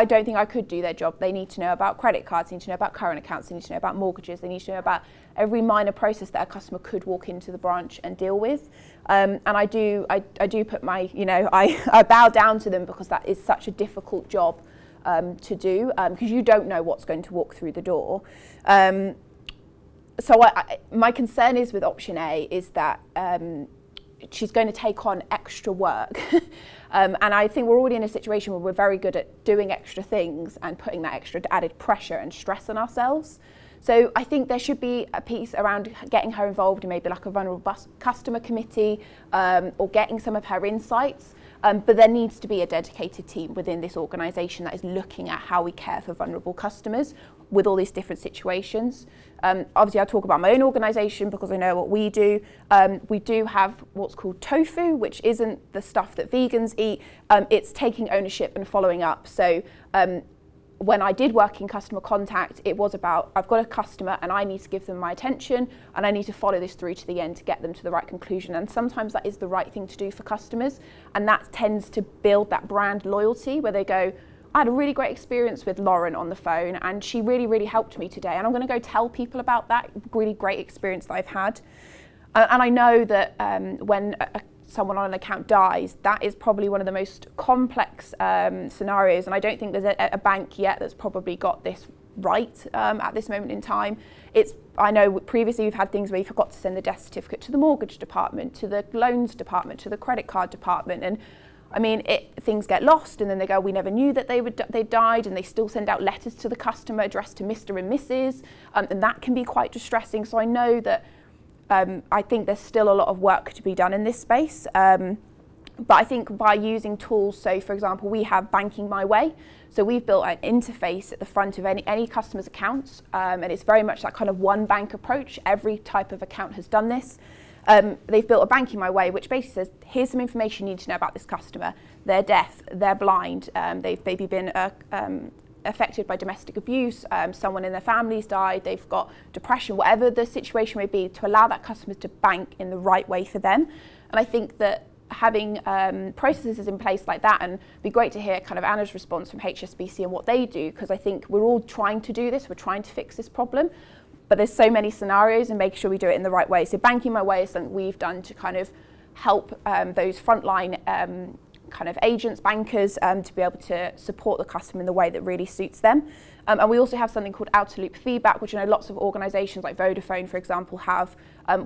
don't think I could do their job. They need to know about credit cards, they need to know about current accounts, they need to know about mortgages, they need to know about every minor process that a customer could walk into the branch and deal with. And I do put my, I bow down to them, because that is such a difficult job to do, because you don't know what's going to walk through the door. So my concern is with option A is that she's going to take on extra work. And I think we're already in a situation where we're very good at doing extra things and putting that extra added pressure and stress on ourselves. So I think there should be a piece around getting her involved in maybe like a vulnerable customer committee, or getting some of her insights. But there needs to be a dedicated team within this organisation that is looking at how we care for vulnerable customers with all these different situations. Obviously, I talk about my own organisation because I know what we do. We do have what's called tofu, which isn't the stuff that vegans eat. It's taking ownership and following up. So when I did work in customer contact, it was about, I've got a customer and I need to give them my attention and I need to follow this through to the end to get them to the right conclusion. And sometimes that is the right thing to do for customers. And that tends to build that brand loyalty where they go, I had a really great experience with Lauren on the phone and she really, really helped me today. And I'm going to go tell people about that really great experience that I've had. And I know that when someone on an account dies, that is probably one of the most complex scenarios. And I don't think there's a bank yet that's probably got this right at this moment in time. I know previously we've had things where you forgot to send the death certificate to the mortgage department, to the loans department, to the credit card department. And I mean, things get lost and then they go, we never knew that they died, and they still send out letters to the customer addressed to Mr. and Mrs. And that can be quite distressing. So I know that I think there's still a lot of work to be done in this space. But I think by using tools, so for example, we have Banking My Way. So we've built an interface at the front of any customer's accounts. And it's very much that kind of one bank approach. Every type of account has done this. They've built a Banking My Way, which basically says, here's some information you need to know about this customer. They're deaf, they're blind, they've maybe been affected by domestic abuse, someone in their family's died, they've got depression, whatever the situation may be, to allow that customer to bank in the right way for them. And I think that having processes in place like that, and it'd be great to hear kind of Anna's response from HSBC and what they do, because I think we're all trying to do this, we're trying to fix this problem. But there's so many scenarios and making sure we do it in the right way. So Banking My Way is something we've done to kind of help those frontline kind of agents, bankers, to be able to support the customer in the way that really suits them. And we also have something called out-of-loop feedback, which I know lots of organisations like Vodafone, for example, have,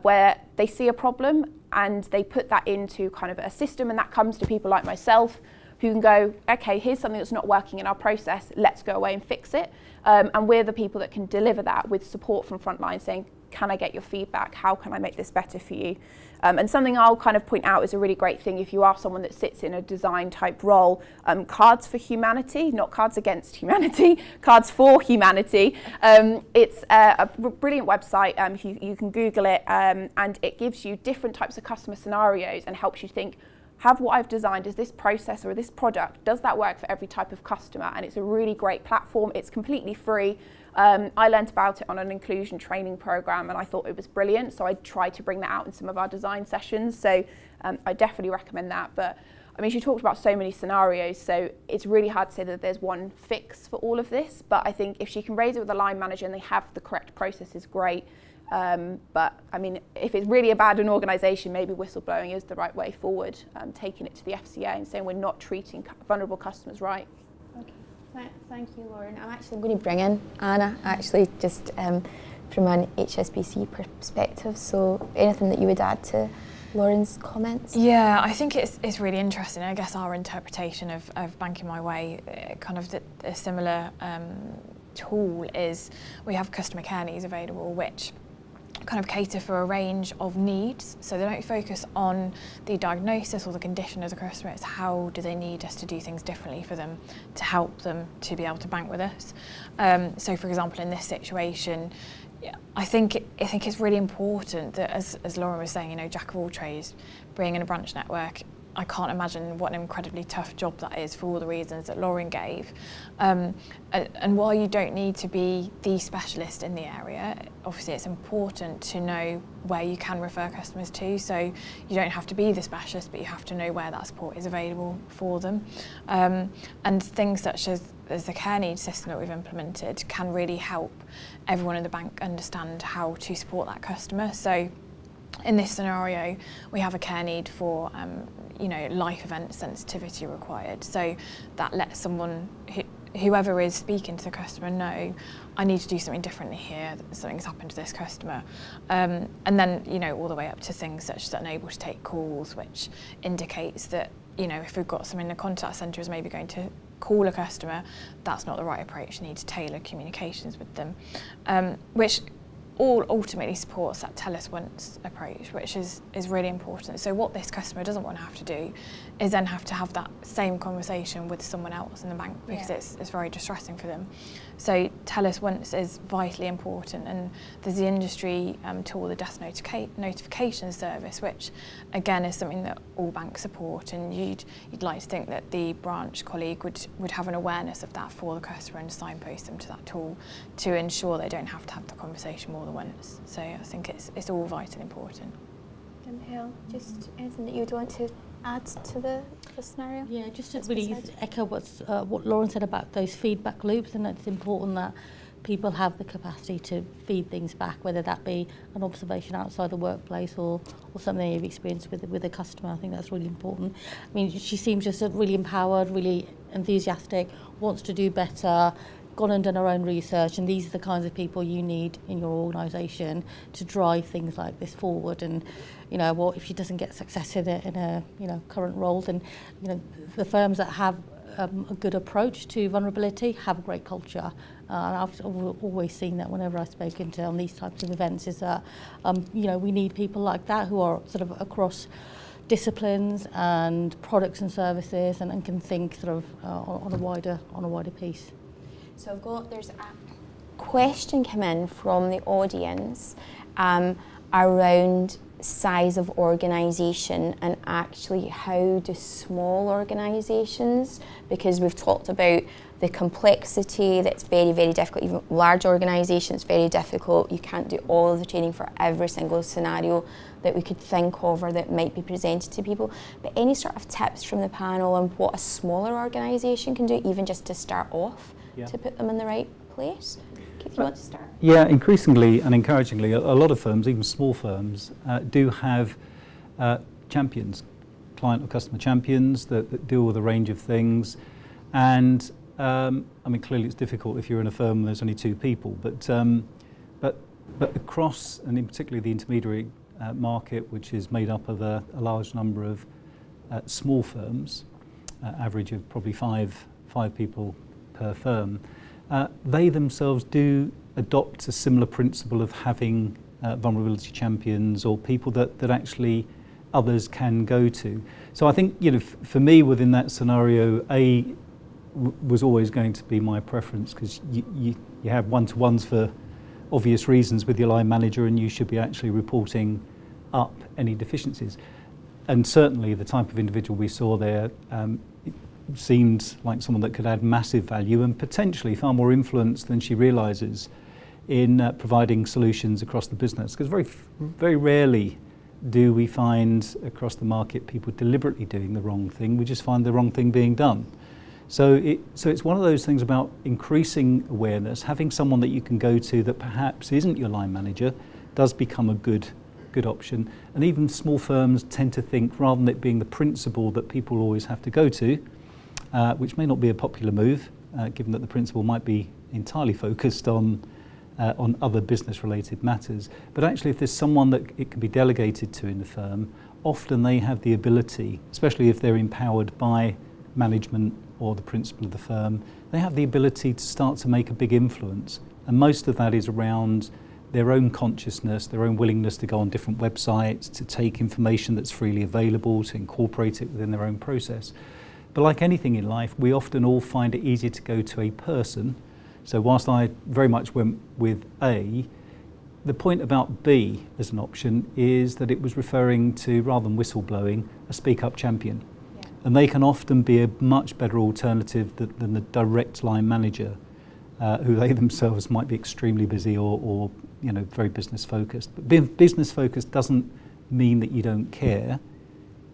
where they see a problem and they put that into kind of a system, and that comes to people like myself who can go, okay, here's something that's not working in our process, let's go away and fix it. And we're the people that can deliver that with support from frontline saying, can I get your feedback? How can I make this better for you? And something I'll kind of point out is a really great thing if you are someone that sits in a design type role, Cards for Humanity, not Cards Against Humanity, Cards for Humanity. It's a brilliant website, you can Google it, and it gives you different types of customer scenarios and helps you think, have what I've designed, is this process or this product, does that work for every type of customer? And it's a really great platform, it's completely free. I learnt about it on an inclusion training program and I thought it was brilliant, so I tried to bring that out in some of our design sessions, so I definitely recommend that. But I mean, she talked about so many scenarios, so it's really hard to say that there's one fix for all of this, but I think if she can raise it with the line manager and they have the correct processes, great. But I mean, if it's really about an organisation, maybe whistleblowing is the right way forward, taking it to the FCA and saying we're not treating vulnerable customers right. Okay. Thank you, Lauren. I'm actually going to bring in Anna, actually, just from an HSBC perspective. So anything that you would add to Lauren's comments? Yeah, I think it's really interesting. I guess our interpretation of Banking My Way, kind of a similar tool is we have customer care needs available, which kind of cater for a range of needs. So they don't focus on the diagnosis or the condition of the customer, it's how do they need us to do things differently for them to help them to be able to bank with us. So for example, in this situation, I think it's really important that, as Lauren was saying, you know, jack of all trades, bringing in a branch network, I can't imagine what an incredibly tough job that is for all the reasons that Lauren gave. And while you don't need to be the specialist in the area, obviously it's important to know where you can refer customers to. So you don't have to be the specialist, but you have to know where that support is available for them. And things such as the care needs system that we've implemented can really help everyone in the bank understand how to support that customer. So in this scenario, we have a care need for you know, life event sensitivity required. So that lets someone, whoever is speaking to the customer, know I need to do something differently here, something's happened to this customer. And then, you know, all the way up to things such as unable to take calls, which indicates that, you know, if we've got someone in the contact centre is maybe going to call a customer, that's not the right approach. You need to tailor communications with them, which all ultimately supports that tell us once approach, which is really important. So what this customer doesn't want to have to do is then have to have that same conversation with someone else in the bank, because it's very distressing for them. So tell us once is vitally important, and there's the industry tool, the death notification service, which again is something that all banks support, and you'd like to think that the branch colleague would have an awareness of that for the customer and signpost them to that tool to ensure they don't have to have the conversation more than once. So I think it's all vitally important. And Hale, just anything that you'd want to add to the scenario? Yeah, just to really echo what Lauren said about those feedback loops, and it's important that people have the capacity to feed things back, whether that be an observation outside the workplace or something you've experienced with a customer. I think that's really important. I mean, she seems just really empowered, really enthusiastic, wants to do better, gone and done her own research, and these are the kinds of people you need in your organisation to drive things like this forward. And you know, what if she doesn't get success in a you know, current role, then you know, the firms that have a good approach to vulnerability have a great culture. I've always seen that whenever I've spoken to on these types of events, is that you know, we need people like that who are sort of across disciplines and products and services, and can think sort of on a wider piece. So there's a question come in from the audience around size of organisation, and actually how do small organisations, because we've talked about the complexity that's very, very difficult, even large organisations, very difficult. You can't do all of the training for every single scenario that we could think of or that might be presented to people. But any sort of tips from the panel on what a smaller organisation can do, even just to start off, to put them in the right place? Keith, you want to start? Yeah, increasingly and encouragingly, a lot of firms, even small firms, do have champions, client or customer champions that deal with a range of things. And I mean, clearly it's difficult if you're in a firm where there's only two people, but across, and in particularly the intermediary market, which is made up of a large number of small firms, average of probably five people per firm, they themselves do adopt a similar principle of having vulnerability champions or people that actually others can go to. So I think, you know, for me within that scenario, was always going to be my preference, because you have one-to-ones for obvious reasons with your line manager, and you should be actually reporting up any deficiencies. And certainly the type of individual we saw there seemed like someone that could add massive value and potentially far more influence than she realises in providing solutions across the business. Because very rarely do we find across the market people deliberately doing the wrong thing. We just find the wrong thing being done. So it's one of those things about increasing awareness, having someone that you can go to that perhaps isn't your line manager does become a good option. And even small firms tend to think, rather than it being the principal that people always have to go to, which may not be a popular move, given that the principal might be entirely focused on other business-related matters. But actually, if there's someone that it can be delegated to in the firm, often they have the ability, especially if they're empowered by management or the principal of the firm, they have the ability to start to make a big influence. And most of that is around their own consciousness, their own willingness to go on different websites, to take information that's freely available, to incorporate it within their own process. But like anything in life, we often all find it easier to go to a person. So whilst I very much went with A, the point about B as an option is that it was referring to, rather than whistleblowing, a speak-up champion. Yeah. And they can often be a much better alternative than the direct line manager, who they themselves might be extremely busy or very business focused. But being business focused doesn't mean that you don't care.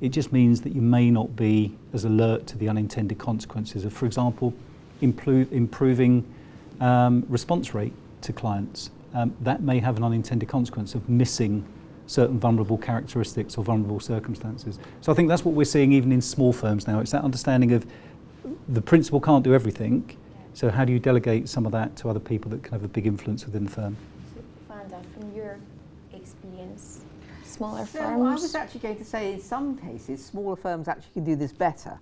It just means that you may not be as alert to the unintended consequences of, for example, improving response rate to clients. That may have an unintended consequence of missing certain vulnerable characteristics or vulnerable circumstances. So I think that's what we're seeing even in small firms now. It's that understanding of the principal can't do everything, so how do you delegate some of that to other people that can have a big influence within the firm? So, Vanda, from your experience, smaller So firms? I was actually going to say, in some cases, smaller firms actually can do this better.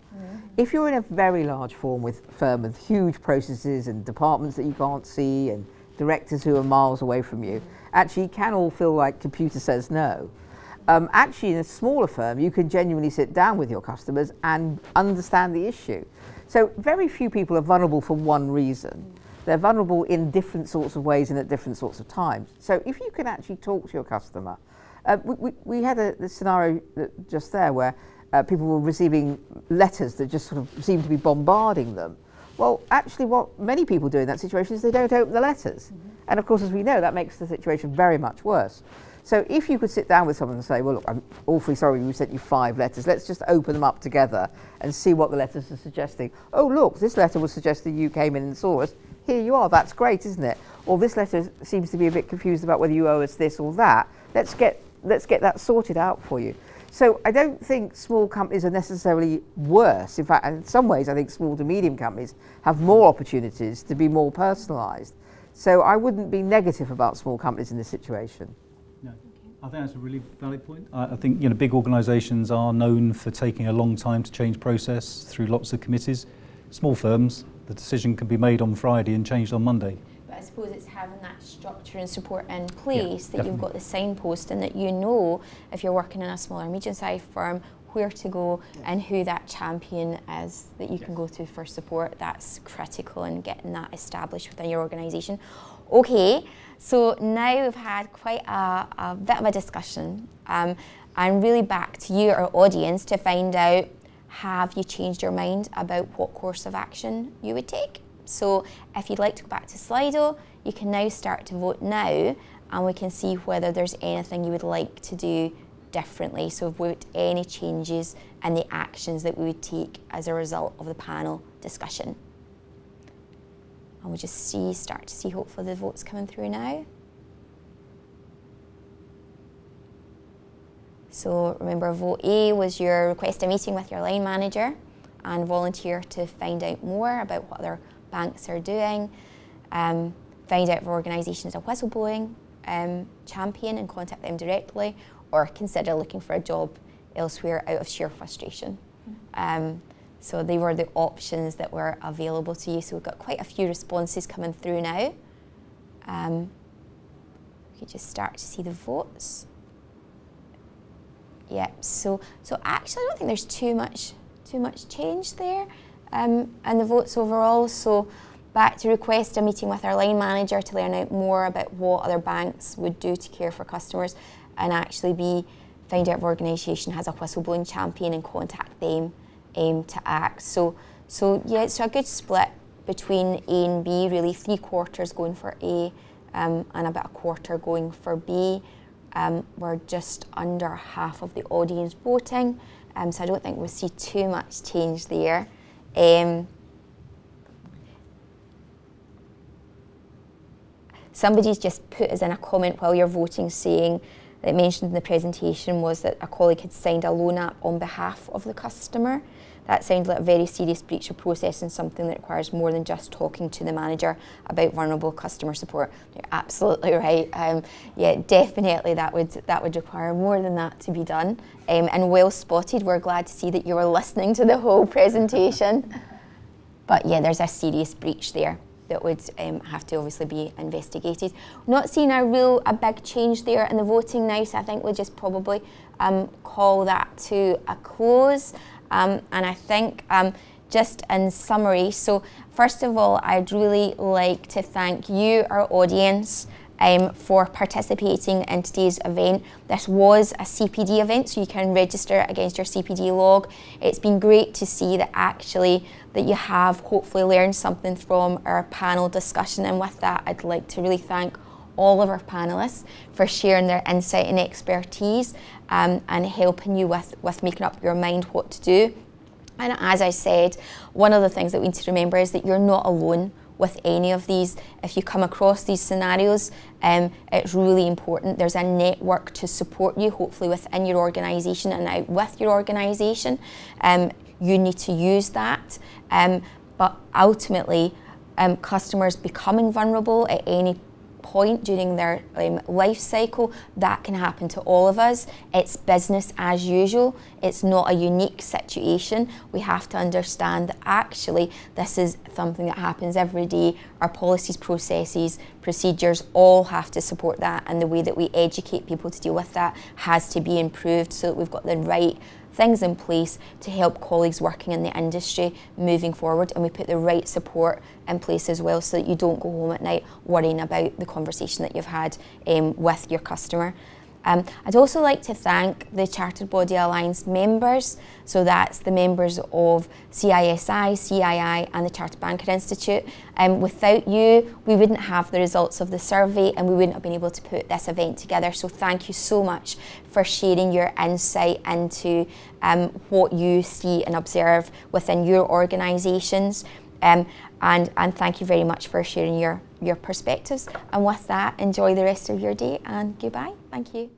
If you're in a very large firm with huge processes and departments that you can't see and directors who are miles away from you, actually can all feel like computer says no. Actually, in a smaller firm, you can genuinely sit down with your customers and understand the issue. So very few people are vulnerable for one reason. They're vulnerable in different sorts of ways and at different sorts of times. So if you can actually talk to your customer, we had a scenario just there where people were receiving letters that just sort of seemed to be bombarding them. Well, actually what many people do in that situation is they don't open the letters. And of course, as we know, that makes the situation very much worse. So if you could sit down with someone and say, well, look, I'm awfully sorry we sent you 5 letters. Let's just open them up together and see what the letters are suggesting. Oh, look, this letter was suggesting you came in and saw us. Here you are. That's great, isn't it? Or this letter seems to be a bit confused about whether you owe us this or that. Let's get that sorted out for you. So I don't think small companies are necessarily worse. In fact, in some ways, I think small to medium companies have more opportunities to be more personalised. So I wouldn't be negative about small companies in this situation. No, I think that's a really valid point. I think big organisations are known for taking a long time to change process through lots of committees. Small firms, the decision can be made on Friday and changed on Monday. But I suppose it's having that structure and support in place, that definitely. You've got the signpost and that you know, if you're working in a smaller medium-sized firm, where to go and who that champion is that you can go to for support. That's critical in getting that established within your organisation. Okay, so now we've had quite a bit of a discussion and really back to you, our audience, to find out, have you changed your mind about what course of action you would take? So if you'd like to go back to Slido, you can now start to vote now and we can see whether there's anything you would like to do differently. So vote any changes and the actions that we would take as a result of the panel discussion. And we'll just start to see hopefully the votes coming through now. So remember, vote A was your request a meeting with your line manager and volunteer to find out more about what other banks are doing. Find out if your organisation is a whistleblowing champion and contact them directly, or consider looking for a job elsewhere out of sheer frustration. So they were the options that were available to you. So we've got quite a few responses coming through now. We can just start to see the votes. Yep, so actually I don't think there's too much change there and the votes overall. So back to request a meeting with our line manager to learn out more about what other banks would do to care for customers, and actually find out if organisation has a whistleblowing champion and contact them to act. So yeah, it's a good split between A and B, really 3/4 going for A and about 1/4 going for B. We're just under half of the audience voting, so I don't think we'll see too much change there. Somebody's just put us in a comment while you're voting saying that mentioned in the presentation was that a colleague had signed a loan app on behalf of the customer. that sounds like a very serious breach of process and something that requires more than just talking to the manager about vulnerable customer support. You're absolutely right. Yeah, definitely that would require more than that to be done. And well spotted. We're glad to see that you were listening to the whole presentation. But yeah, there's a serious breach there that would have to obviously be investigated. Not seeing a big change there in the voting now, so I think we'll just probably call that to a close. And I think just in summary, so first of all, I'd really like to thank you, our audience, for participating in today's event. This was a CPD event, so you can register against your CPD log. It's been great to see that actually that you have hopefully learned something from our panel discussion, and with that I'd like to really thank all of our panellists for sharing their insight and expertise and helping you with making up your mind what to do. And as I said, one of the things that we need to remember is that you're not alone with any of these. If you come across these scenarios, it's really important. There's a network to support you, hopefully within your organisation and out with your organisation. You need to use that. But ultimately, customers becoming vulnerable at any point during their life cycle, that can happen to all of us. It's business as usual. It's not a unique situation. We have to understand that actually this is something that happens every day. Our policies, processes, procedures all have to support that, and the way that we educate people to deal with that has to be improved so that we've got the right things in place to help colleagues working in the industry moving forward, and we put the right support in place as well so that you don't go home at night worrying about the conversation that you've had with your customer. I'd also like to thank the Chartered Body Alliance members, so that's the members of CISI, CII and the Chartered Banker Institute. Without you, we wouldn't have the results of the survey and we wouldn't have been able to put this event together. So thank you so much for sharing your insight into what you see and observe within your organisations. And thank you very much for sharing your perspectives. And with that, enjoy the rest of your day and goodbye. Thank you.